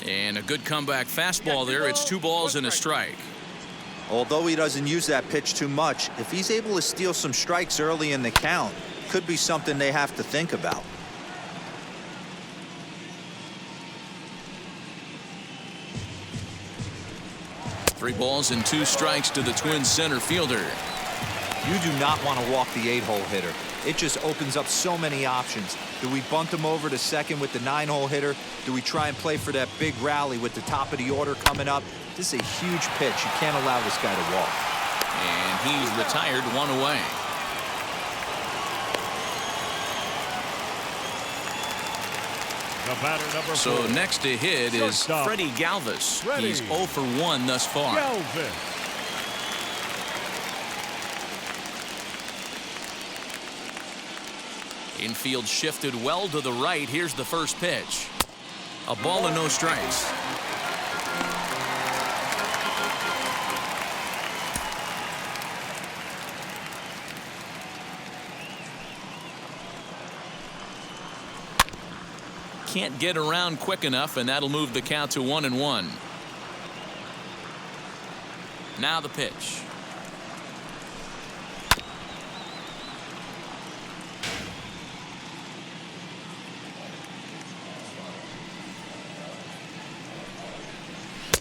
And a good comeback fastball there. It's 2 balls and a strike. Although he doesn't use that pitch too much, if he's able to steal some strikes early in the count, could be something they have to think about. Three balls and 2 strikes to the Twins center fielder. You do not want to walk the 8-hole hitter. It just opens up so many options. Do we bunt him over to second with the 9-hole hitter? Do we try and play for that big rally with the top of the order coming up? This is a huge pitch. You can't allow this guy to walk. And he's retired, 1 away. The batter, number 4. So next to hit is Shortstop, Freddy Galvez. Freddy He's 0 for 1 thus far. Galvez. Infield shifted well to the right. Here's the first pitch. A ball and no strikes. Can't get around quick enough, and that'll move the count to 1-1. Now the pitch.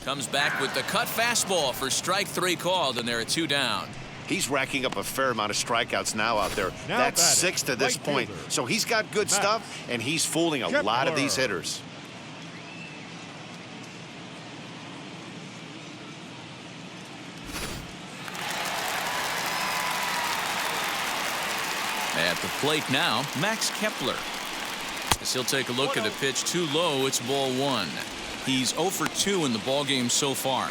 Comes back with the cut fastball for strike 3 called, and there are 2 down. He's racking up a fair amount of strikeouts now out there. Now That's batting, 6 to this right point. fielder. So he's got good stuff, and he's fooling a lot of these hitters. At the plate now, Max Kepler. As he'll take a look at a pitch too low, it's ball 1. He's 0 for 2 in the ballgame so far.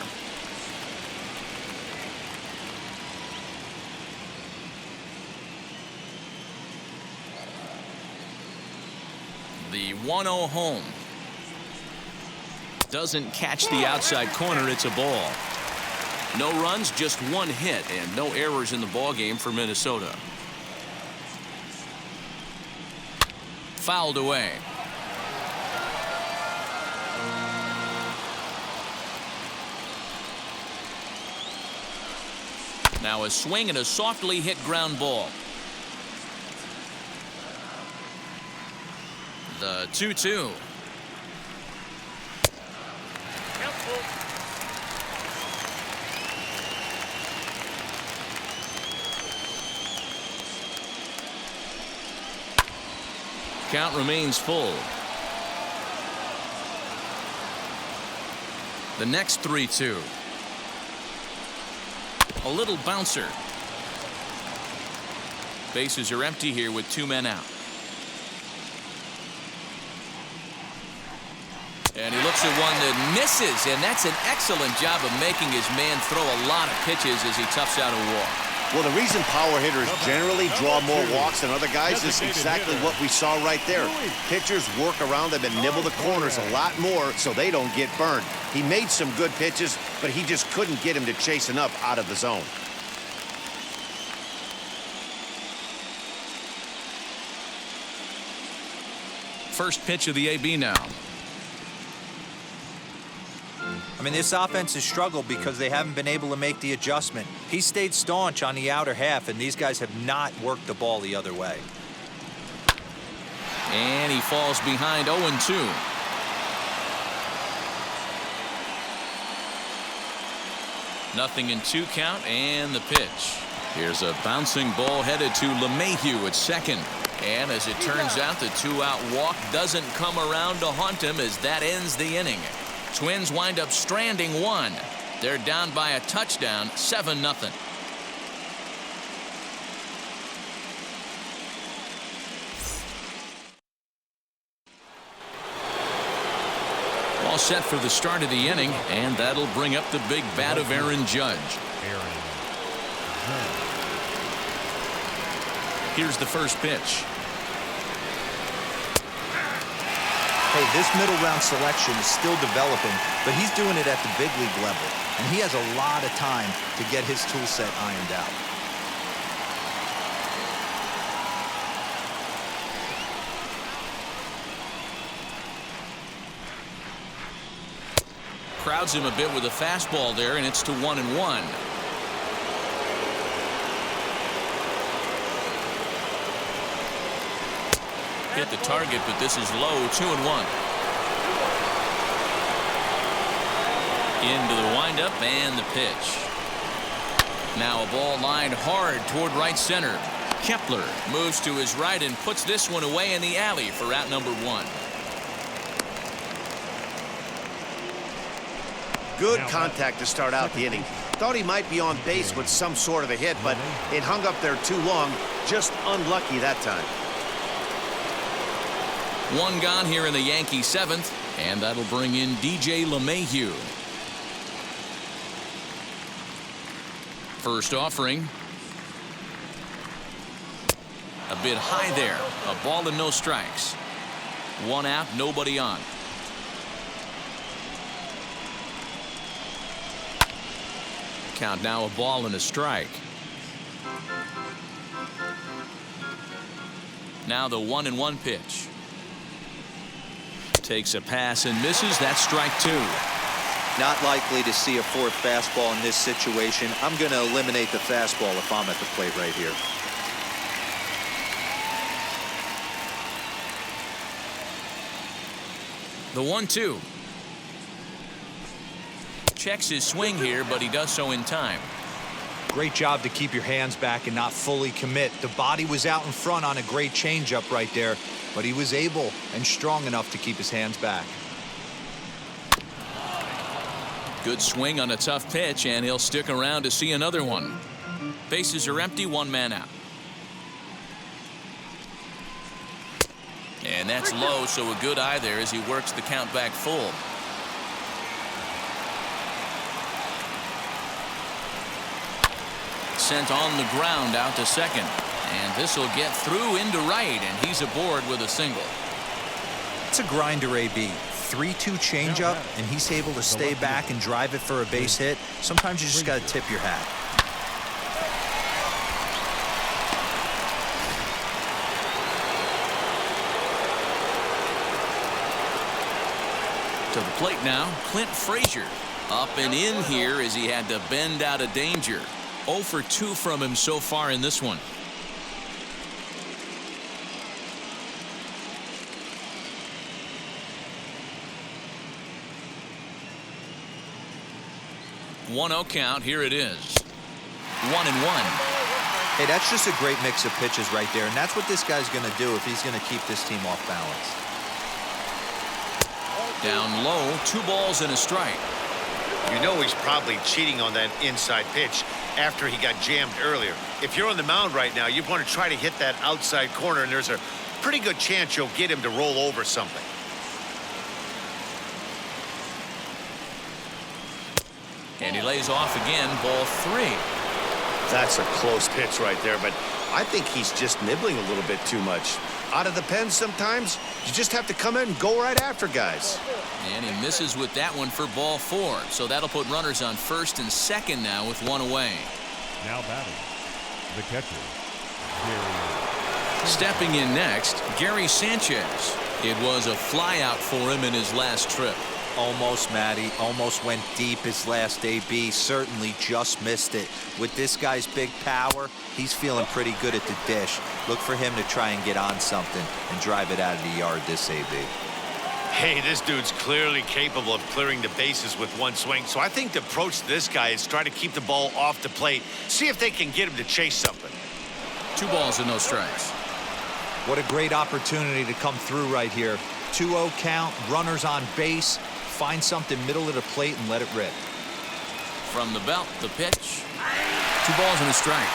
The 1-0 home. Doesn't catch the outside corner. It's a ball. No runs, just 1 hit, and no errors in the ballgame for Minnesota. Fouled away. Now a swing and a softly hit ground ball. The 2-2. Count remains full. The next 3-2. A little bouncer. Bases are empty here with 2 men out. And he looks at one that misses, and that's an excellent job of making his man throw a lot of pitches as he toughs out a walk. Well, the reason power hitters generally draw more walks than other guys is exactly what we saw right there. Pitchers work around them and nibble the corners a lot more so they don't get burned. He made some good pitches, but he just couldn't get him to chase enough out of the zone. First pitch of the AB now. I mean, this offense has struggled because they haven't been able to make the adjustment. He stayed staunch on the outer half, and these guys have not worked the ball the other way. And he falls behind 0-2. Nothing in 2 count, and the pitch. Here's a bouncing ball headed to LeMahieu at second. And as it turns out, the 2-out walk doesn't come around to haunt him as that ends the inning. Twins wind up stranding 1. They're down by a touchdown, 7-0. All set for the start of the inning, and that'll bring up the big bat of Aaron Judge. Here's the first pitch. Hey, this middle round selection is still developing, but he's doing it at the big league level, and he has a lot of time to get his tool set ironed out. Crowds him a bit with a fastball there, and it's to 1-1. Hit the target, but this is low. 2-1. Into the windup and the pitch. Now a ball lined hard toward right center. Kepler moves to his right and puts this one away in the alley for out number 1. Good contact to start out the inning. Thought he might be on base with some sort of a hit, but it hung up there too long. Just unlucky that time. 1 gone here in the Yankee 7th, and that'll bring in DJ LeMahieu. First offering. A bit high there. A ball and no strikes. 1 out, nobody on. Count now, a ball and a strike. Now the 1-1 pitch. Takes a pass and misses. That's strike 2. Not likely to see a 4th fastball in this situation. I'm going to eliminate the fastball if I'm at the plate right here. The 1-2. Checks his swing here, but he does so in time. Great job to keep your hands back and not fully commit. The body was out in front on a great changeup right there, but he was able and strong enough to keep his hands back. Good swing on a tough pitch, and he'll stick around to see another one. Bases are empty, 1 man out. And that's low, so a good eye there as he works the count back full. Sent on the ground out to second, and this will get through into right, and he's aboard with a single. It's a grinder AB. 3-2 changeup, and he's able to stay back and drive it for a base hit. Sometimes you just got to tip your hat. To the plate now, Clint Frazier. Up and in here as he had to bend out of danger. 0 for 2 from him so far in this one. One 0 count. Here it is. 1-1. Hey, that's just a great mix of pitches right there, and that's what this guy's going to do if he's going to keep this team off balance. Down low, 2 balls and a strike. You know he's probably cheating on that inside pitch after he got jammed earlier. If you're on the mound right now, you want to try to hit that outside corner, and there's a pretty good chance you'll get him to roll over something. And he lays off again, ball 3. That's a close pitch right there, but I think he's just nibbling a little bit too much. Out of the pen sometimes, you just have to come in and go right after guys. And he misses with that one for ball 4. So that'll put runners on first and second now with 1 away. Now batting, the catcher, Gary. Stepping in next, Gary Sanchez. It was a flyout for him in his last trip. Almost, Matty. Almost went deep his last AB. Certainly just missed it. With this guy's big power, he's feeling pretty good at the dish. Look for him to try and get on something and drive it out of the yard this AB. Hey, this dude's clearly capable of clearing the bases with one swing. So I think the approach to this guy is try to keep the ball off the plate. See if they can get him to chase something. 2 balls and no strikes. What a great opportunity to come through right here. 2-0 count, runners on base. Find something middle of the plate and let it rip. From the belt, the pitch. 2 balls and a strike.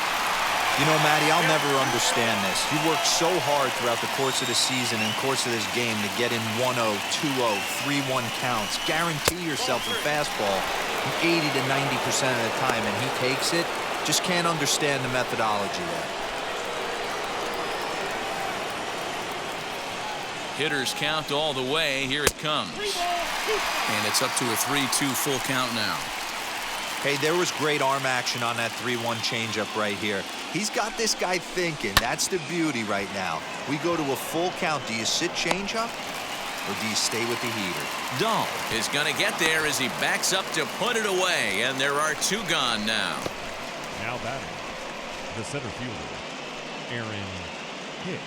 You know, Matty, I'll never understand this. You worked so hard throughout the course of the season and course of this game to get in 1-0, 2-0, 3-1 counts. Guarantee yourself a fastball 80 to 90% of the time, and he takes it. Just can't understand the methodology there. Hitters count all the way. Here it comes. And it's up to a 3-2 full count now. Hey, there was great arm action on that 3-1 changeup right here. He's got this guy thinking. That's the beauty right now. We go to a full count. Do you sit changeup or do you stay with the heater? Dahl is going to get there as he backs up to put it away. And there are 2 gone now. Now batting, the center fielder, Aaron Hicks.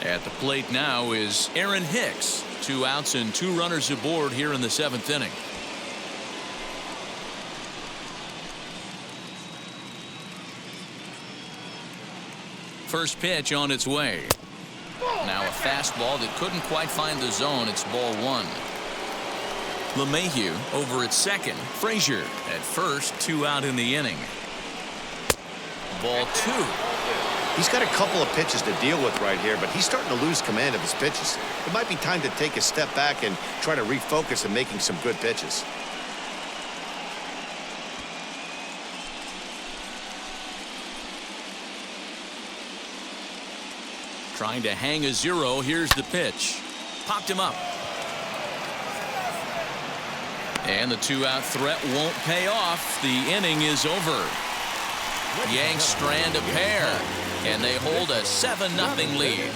At the plate now is Aaron Hicks. 2 outs and 2 runners aboard here in the 7th inning. First pitch on its way. Now a fastball that couldn't quite find the zone. It's ball 1. LeMahieu over at second. Frazier at first. 2 out in the inning. Ball 2. He's got a couple of pitches to deal with right here, but he's starting to lose command of his pitches. It might be time to take a step back and try to refocus on making some good pitches. Trying to hang a 0. Here's the pitch. Popped him up. And the 2-out threat won't pay off. The inning is over. Yanks strand a pair, and they hold a 7-0 lead.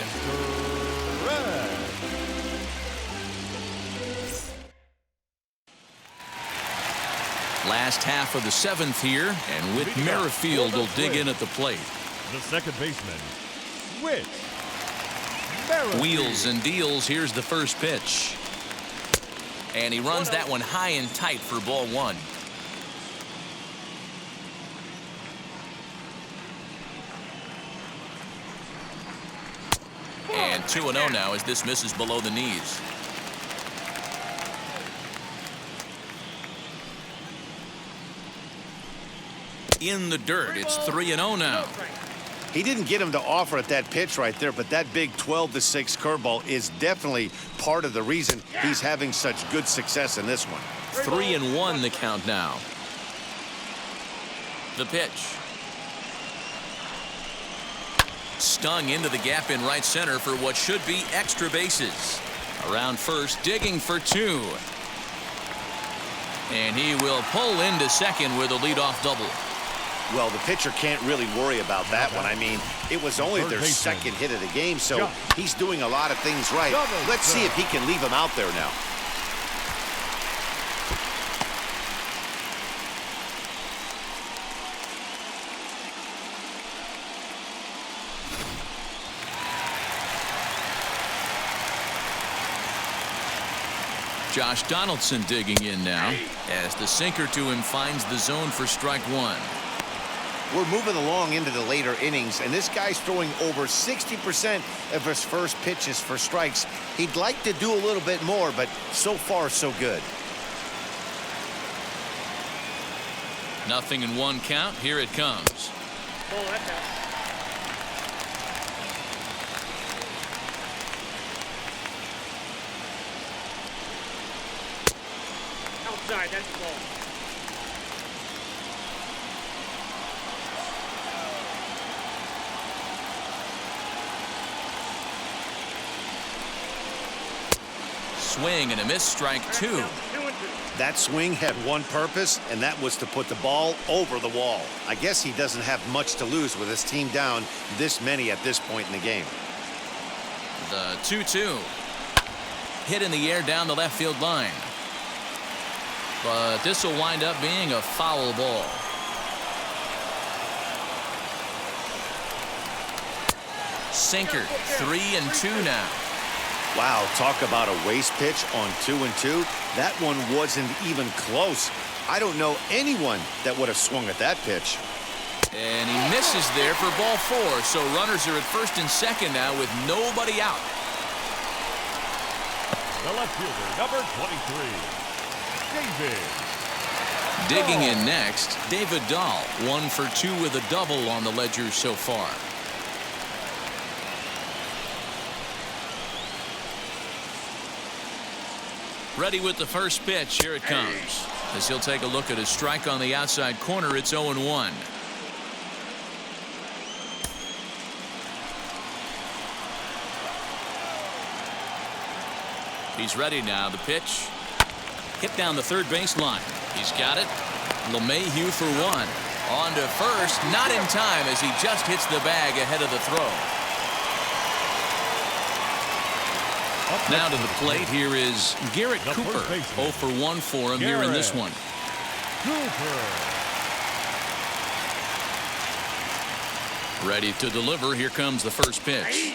Last half of the 7th here, and Whit Merrifield will dig in at the plate. The second baseman, Whit. Wheels and deals. Here's the first pitch. And he runs that one high and tight for ball 1. And 2-0 now as this misses below the knees. In the dirt. It's 3-0 now. He didn't get him to offer at that pitch right there, but that big 12-6 curveball is definitely part of the reason he's having such good success in this one. 3-1 the count now. The pitch. Stung into the gap in right center for what should be extra bases. Around first, digging for 2. And he will pull into second with a leadoff double. Well, the pitcher can't really worry about that one. I mean, it was only their second hit of the game, so he's doing a lot of things right. Let's see if he can leave him out there now. Josh Donaldson digging in now as the sinker to him finds the zone for strike one. We're moving along into the later innings, and this guy's throwing over 60% of his first pitches for strikes. He'd like to do a little bit more, but so far, so good. Nothing in one count. Here it comes. Oh, that counts. Outside, that's the ball. Swing and a miss, strike two. That swing had one purpose, and that was to put the ball over the wall. I guess he doesn't have much to lose with his team down this many at this point in the game. The 2-2. Hit in the air down the left field line. But this will wind up being a foul ball. Sinker, 3-2 now. Wow, talk about a waste pitch on 2-2. That one wasn't even close. I don't know anyone that would have swung at that pitch. And he misses there for ball four. So runners are at first and second now with nobody out. The left fielder, number 23, David. Digging in next, David Dahl, 1 for 2 with a double on the ledger so far. Ready with the first pitch. Here it comes. As he'll take a look at his strike on the outside corner, it's 0-1. He's ready now. The pitch. Hit down the third base line. He's got it. LeMahieu for 1. On to first. Not in time as he just hits the bag ahead of the throw. Now to the plate, here is Garrett Cooper. 0 for 1 for him here in this one. Ready to deliver. Here comes the first pitch.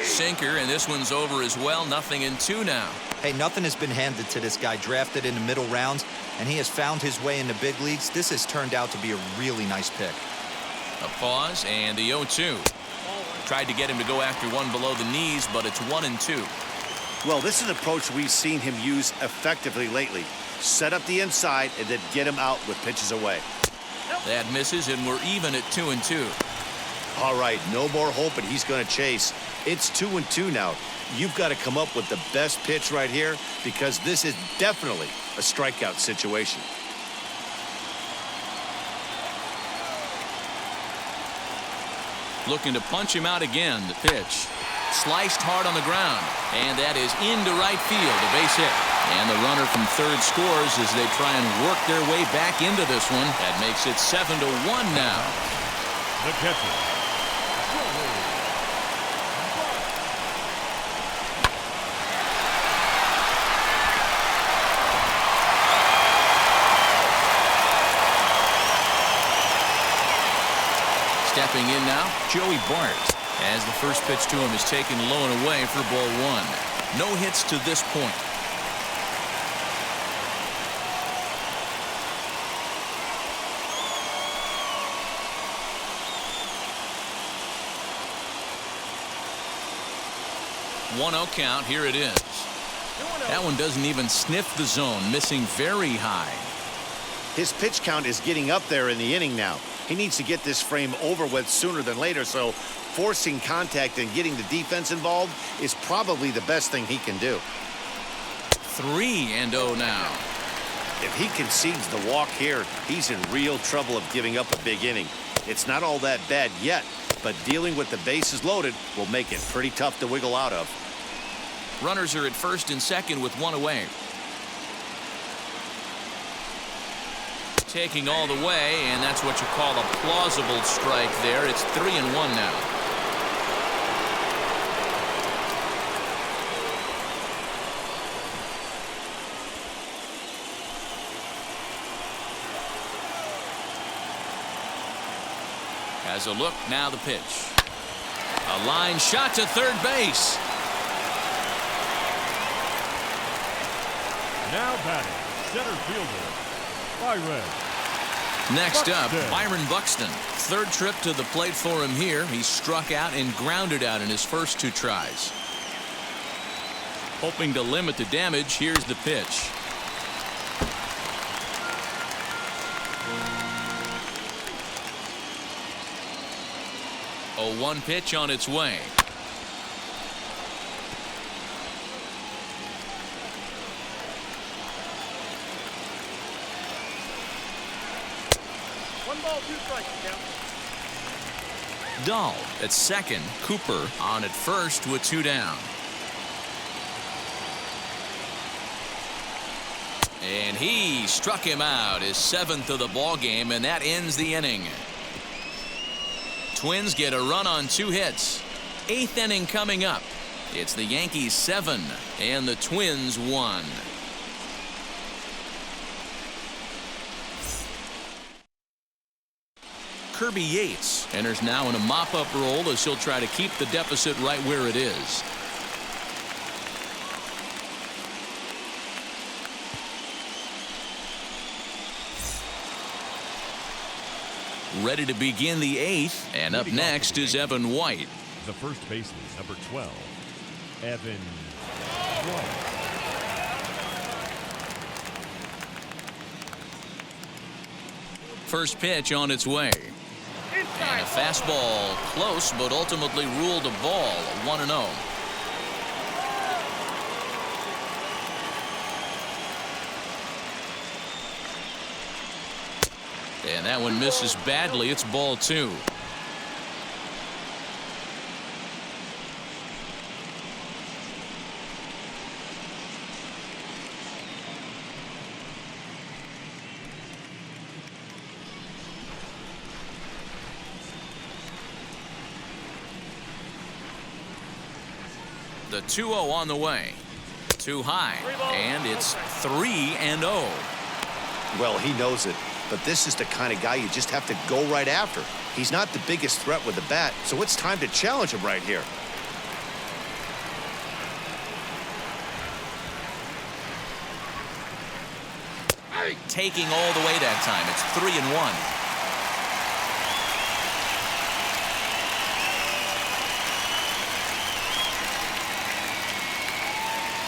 Sinker, and this one's over as well. 0-2 now. Hey, nothing has been handed to this guy. Drafted in the middle rounds, and he has found his way in the big leagues. This has turned out to be a really nice pick. A pause and the 0-2. Tried to get him to go after one below the knees, but it's 1-2. Well, this is an approach we've seen him use effectively lately. Set up the inside and then get him out with pitches away. That misses, and we're even at 2-2. All right, no more hoping he's going to chase. It's 2-2 now. You've got to come up with the best pitch right here because this is definitely a strikeout situation. Looking to punch him out again. The pitch. Sliced hard on the ground. And that is into right field. A base hit. And the runner from third scores as they try and work their way back into this one. That makes it 7-1 now. The catcher, Stepping in now, Joey Bart, as the first pitch to him is taken low and away for ball one. No hits to this point. One-0 count. Here it is. That one doesn't even sniff the zone, missing very high. His pitch count is getting up there in the inning now. He needs to get this frame over with sooner than later, so forcing contact and getting the defense involved is probably the best thing he can do. 3-0 now. If he concedes the walk here, he's in real trouble of giving up a big inning. It's not all that bad yet, but dealing with the bases loaded will make it pretty tough to wiggle out of. Runners are at first and second with one away. Taking all the way, and that's what you call a plausible strike there. It's 3-1 now. Has a look, now the pitch. A line shot to third base. Now batting, center fielder, Byron. Next up, Buxton. Byron Buxton. Third trip to the plate for him here. He struck out and grounded out in his first 2 tries. Hoping to limit the damage, here's the pitch. A 1 pitch on its way. One ball, 2 strikes, count. Dahl at second. Cooper on at first with 2 down. And he struck him out, his 7th of the ball game, and that ends the inning. Twins get a run on 2 hits. 8th inning coming up. It's the Yankees 7 and the Twins 1. Kirby Yates enters now in a mop-up role as he'll try to keep the deficit right where it is. Ready to begin the 8th, and up next is Evan White. The first baseman, number 12, Evan White. First pitch on its way. And a fastball close, but ultimately ruled a ball. 1-0. And that one misses badly. It's ball 2. The 2-0 on the way. Too high. And it's 3-0. Well, he knows it. But this is the kind of guy you just have to go right after. He's not the biggest threat with the bat, so it's time to challenge him right here. Taking all the way that time. It's 3-1.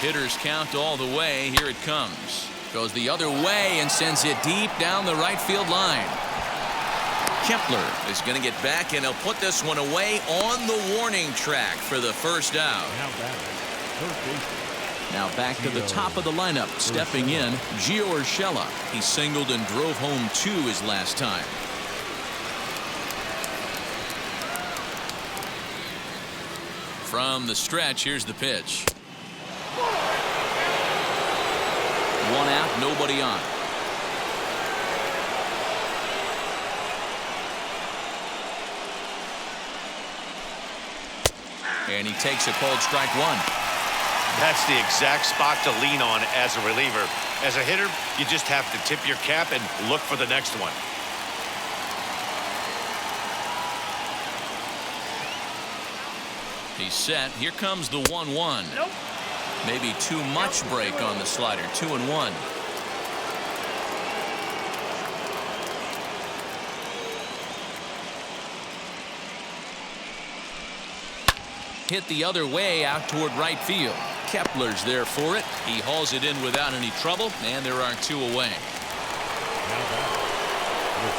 Hitters count all the way. Here it comes. Goes the other way and sends it deep down the right field line. Kepler is going to get back, and he'll put this one away on the warning track for the first out. Now batting, third baseman. Now back to the top of the lineup. Stepping in, Gio Urshela. He singled and drove home 2 his last time. From the stretch, here's the pitch. 1 out, nobody on. And he takes a called strike 1. That's the exact spot to lean on as a reliever. As a hitter, you just have to tip your cap and look for the next one. He's set. Here comes the 1-1. Nope. Maybe too much break on the slider. 2-1. Hit the other way out toward right field. Kepler's there for it. He hauls it in without any trouble, and there are 2 away.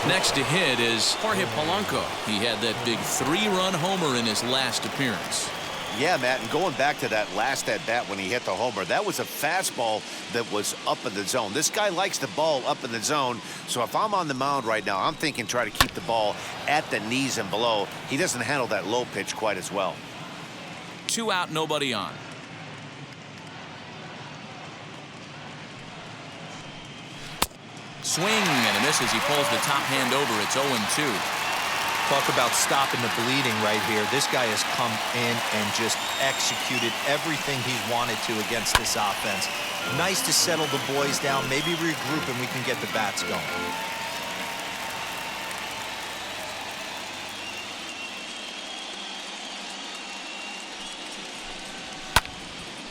Next to hit is Jorge Polanco. He had that big 3-run homer in his last appearance. Yeah, Matt, and going back to that last at-bat when he hit the homer, that was a fastball that was up in the zone. This guy likes the ball up in the zone, so if I'm on the mound right now, I'm thinking try to keep the ball at the knees and below. He doesn't handle that low pitch quite as well. 2 out, nobody on. Swing and a miss as he pulls the top hand over. It's 0-2. Talk about stopping the bleeding right here. This guy has come in and just executed everything he's wanted to against this offense. Nice to settle the boys down, maybe regroup, and we can get the bats going.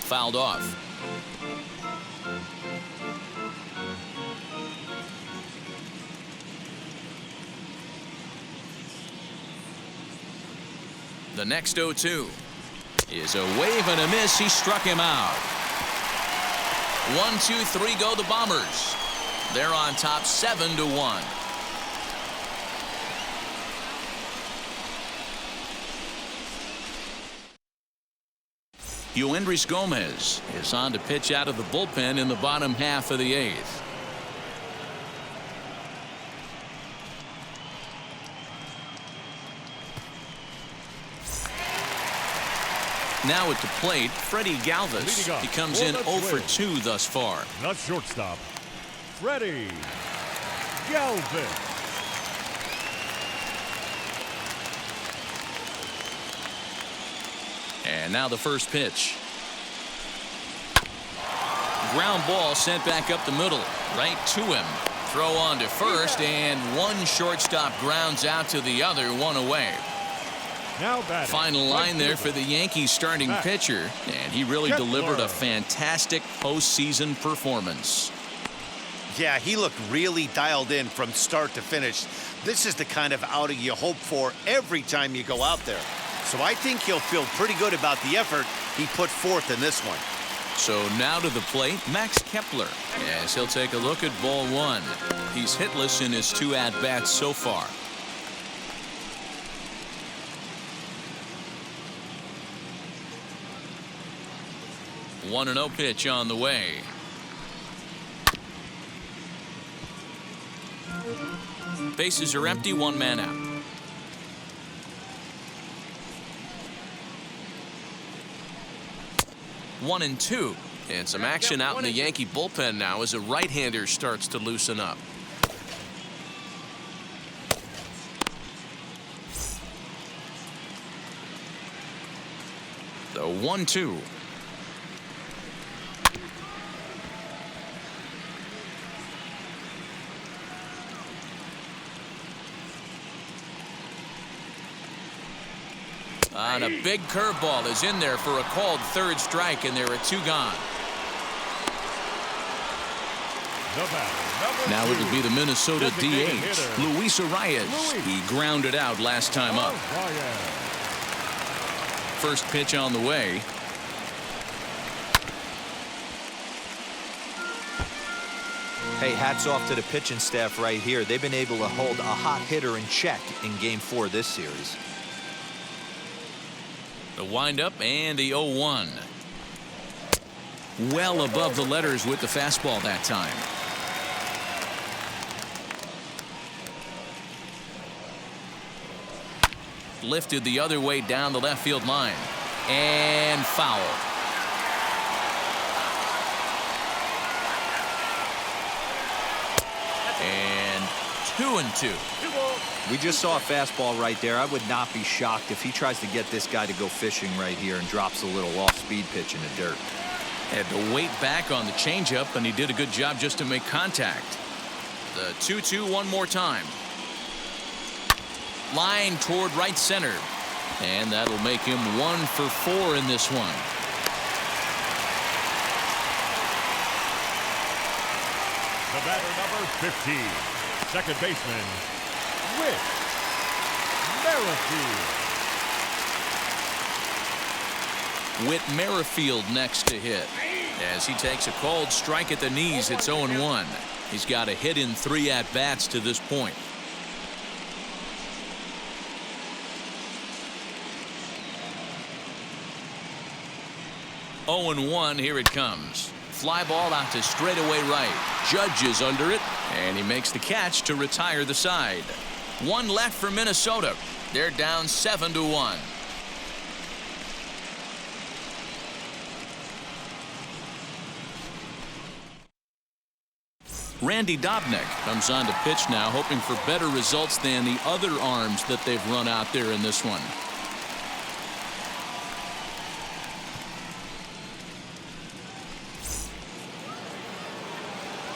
fouled off. The next 0-2 is a wave and a miss. He struck him out. 1, 2, 3 go the Bombers. They're on top 7-1. Yuendrys Gomez is on to pitch out of the bullpen in the bottom half of the 8th. Now at the plate, Freddy Galvez. He comes in 0 for 2 thus far. Not shortstop, Freddy Galvez. And now the first pitch. Ground ball sent back up the middle, right to him. Throw on to first, and one shortstop grounds out to the other, one away. Now batting. Final line there for the Yankees starting pitcher, and he really delivered a fantastic postseason performance. Yeah, he looked really dialed in from start to finish. This is the kind of outing you hope for every time you go out there. So I think he'll feel pretty good about the effort he put forth in this one. So now to the plate, Max Kepler, as he'll take a look at ball 1. He's hitless in his 2 at-bats so far. One 1-0 pitch on the way. Bases are empty, 1 man out. One and 2. And some action out in the Yankee bullpen now as a right-hander starts to loosen up. The 1-2. And a big curveball is in there for a called 3rd strike, and there are 2 gone. Now it'll be the Minnesota DH, Luis Arias. He grounded out last time up. First pitch on the way. Hey, hats off to the pitching staff right here. They've been able to hold a hot hitter in check in Game 4 of this series. The windup and the 0-1. Well above the letters with the fastball that time. Lifted the other way down the left field line. And foul. And 2-2. We just saw a fastball right there. I would not be shocked if he tries to get this guy to go fishing right here and drops a little off-speed pitch in the dirt. Had to wait back on the changeup, and he did a good job just to make contact. The 2-2 one more time. Line toward right center. And that'll make him 1 for 4 in this one. The batter, number 15, second baseman, Whit Merrifield. Whit Merrifield next to hit. As he takes a called strike at the knees, it's 0-1. He's got a hit in 3 at-bats to this point. Oh and 1, here it comes. Fly ball out to straightaway right. Judge is under it, and he makes the catch to retire the side. 1 left for Minnesota. They're down 7-1. Randy Dobnak comes on to pitch now, hoping for better results than the other arms that they've run out there in this one.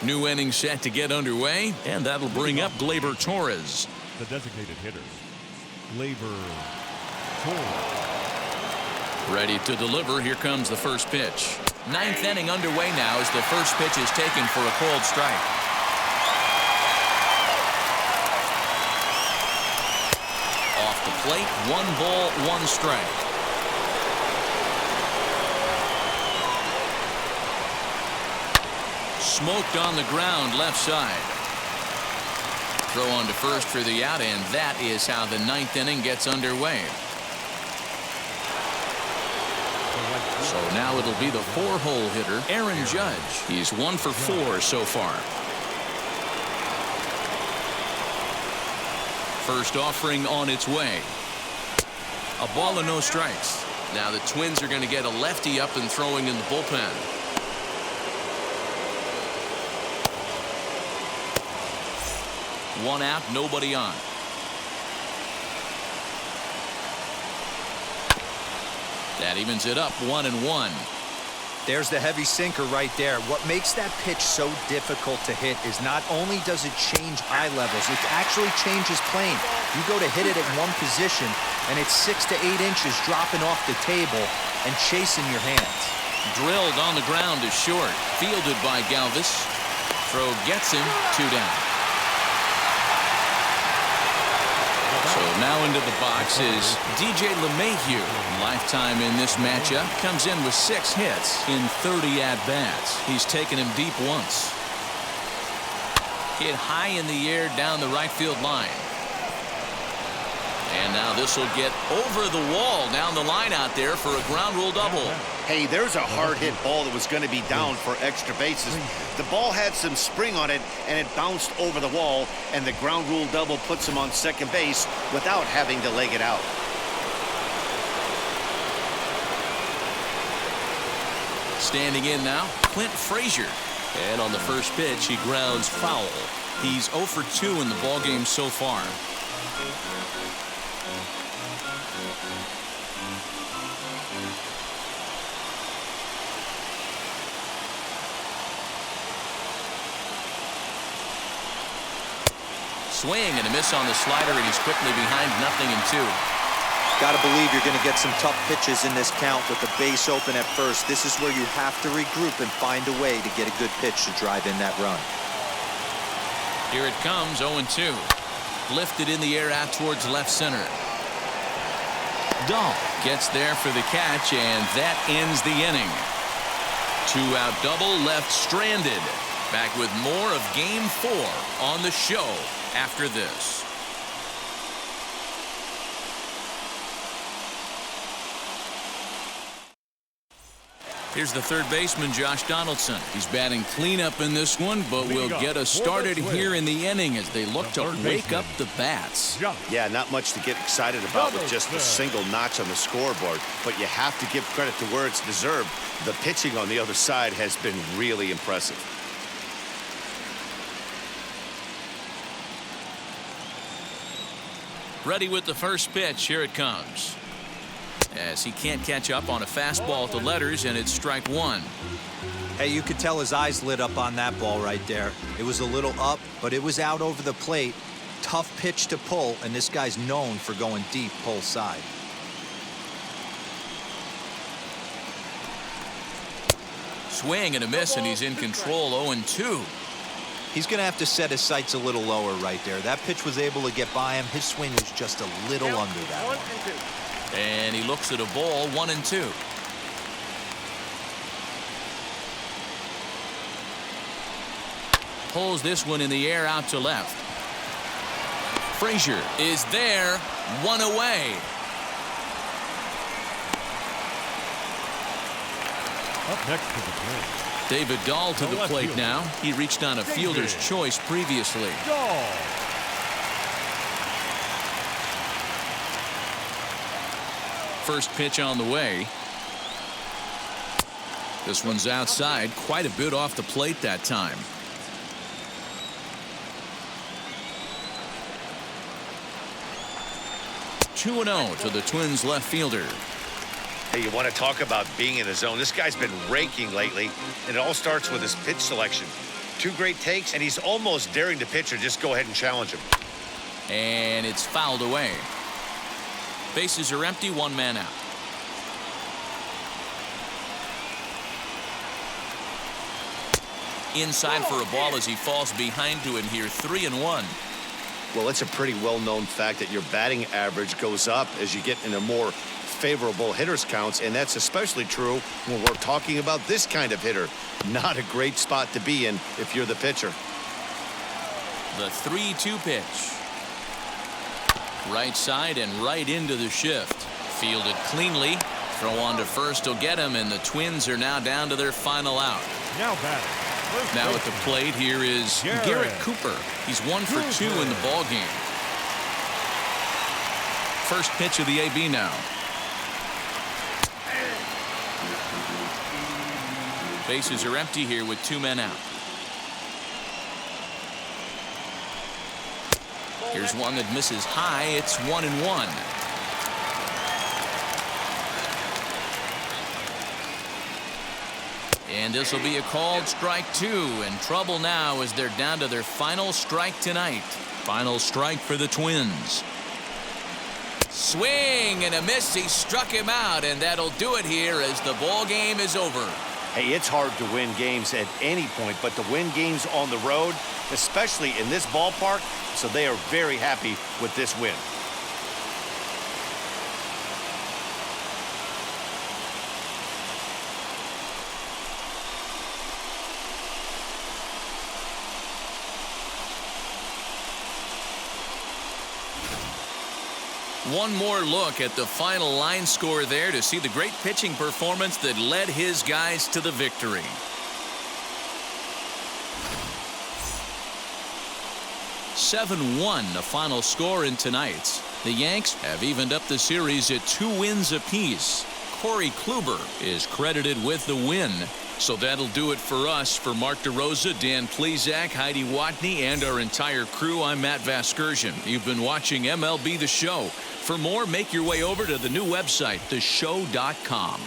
New inning set to get underway, and that'll bring up Gleyber Torres. The designated hitter, Gleyber Torres. Ready to deliver. Here comes the first pitch. Ninth inning underway now as the first pitch is taken for a called strike. Off the plate, 1 ball, 1 strike. Smoked on the ground left side. Throw on to first for the out, and that is how the 9th inning gets underway. So now it'll be the 4-hole hitter, Aaron Judge. He's 1 for 4 so far. First offering on its way. A ball and no strikes. Now the Twins are going to get a lefty up and throwing in the bullpen. One out, nobody on. That evens it up 1-1. There's the heavy sinker right there. What makes that pitch so difficult to hit is not only does it change eye levels, it actually changes plane. You go to hit it at one position, and it's 6 to 8 inches dropping off the table and chasing your hands. Drilled on the ground to short. Fielded by Galvez. Throw gets him. 2 down. So now into the box is DJ LeMahieu. Lifetime in this matchup. Comes in with 6 hits in 30 at-bats. He's taken him deep once. Hit high in the air down the right field line. And now this will get over the wall down the line out there for a ground rule double. Hey, there's a hard hit ball that was going to be down for extra bases. The ball had some spring on it, and it bounced over the wall, and the ground rule double puts him on second base without having to leg it out. Standing in now, Clint Frazier. And on the first pitch, he grounds foul. He's 0 for 2 in the ballgame so far. Swing and a miss on the slider, and he's quickly behind 0-2. Got to believe you're going to get some tough pitches in this count with the base open at first. This is where you have to regroup and find a way to get a good pitch to drive in that run. Here it comes, 0-2. Lifted in the air out towards left center. Dahl gets there for the catch, and that ends the inning. 2-out double left stranded. Back with more of Game 4 on the show after this. Here's the third baseman, Josh Donaldson. He's batting cleanup in this one, but will get us started here in the inning as they look to wake up the bats. Yeah, not much to get excited about with just a single notch on the scoreboard, but you have to give credit to where it's deserved. The pitching on the other side has been really impressive. Ready with the first pitch. Here it comes. As he can't catch up on a fastball at the letters, and it's strike 1. Hey, you could tell his eyes lit up on that ball right there. It was a little up, but it was out over the plate. Tough pitch to pull, and this guy's known for going deep pull side. Swing and a miss, and he's in control. 0-2. He's going to have to set his sights a little lower right there. That pitch was able to get by him. His swing was just a little under that one. And he looks at a ball. 1-2. Pulls this one in the air out to left. Frazier is there. 1 away. Up next to the plate, David Dahl to the plate now. He reached on a fielder's choice previously. Dahl. First pitch on the way. This one's outside, quite a bit off the plate that time. Two 2-0 to the Twins left fielder. Hey, you want to talk about being in the zone? This guy's been raking lately, and it all starts with his pitch selection. 2 great takes, and he's almost daring the pitcher just go ahead and challenge him. And it's fouled away. Bases are empty, 1 man out. Inside for a ball as he falls behind to it here, 3-1. Well, it's a pretty well-known fact that your batting average goes up as you get into more favorable hitters counts, and that's especially true when we're talking about this kind of hitter. Not a great spot to be in if you're the pitcher. The 3-2 pitch. Right side and right into the shift. Fielded cleanly. Throw on to first will get him, and the Twins are now down to their final out. Now batting. Now at the plate here is Garrett Cooper. He's 1 for 2 in the ball game. First pitch of the AB now. Bases are empty here with 2 men out. Here's one that misses high. It's 1-1. And this will be a called strike 2. In trouble now as they're down to their final strike tonight. Final strike for the Twins. Swing and a miss. He struck him out, and that'll do it here as the ball game is over. Hey, it's hard to win games at any point, but to win games on the road, especially in this ballpark, so they are very happy with this win. One more look at the final line score there to see the great pitching performance that led his guys to the victory. "7-1 the final score in tonight's. The Yanks have evened up the series at 2 wins apiece. Corey Kluber is credited with the win. So that'll do it for us. For Mark DeRosa, Dan Plesac, Heidi Watney, and our entire crew, I'm Matt Vasgersian. You've been watching MLB The Show. For more, make your way over to the new website, theshow.com.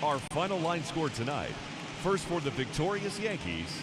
Our final line score tonight. First for the victorious Yankees,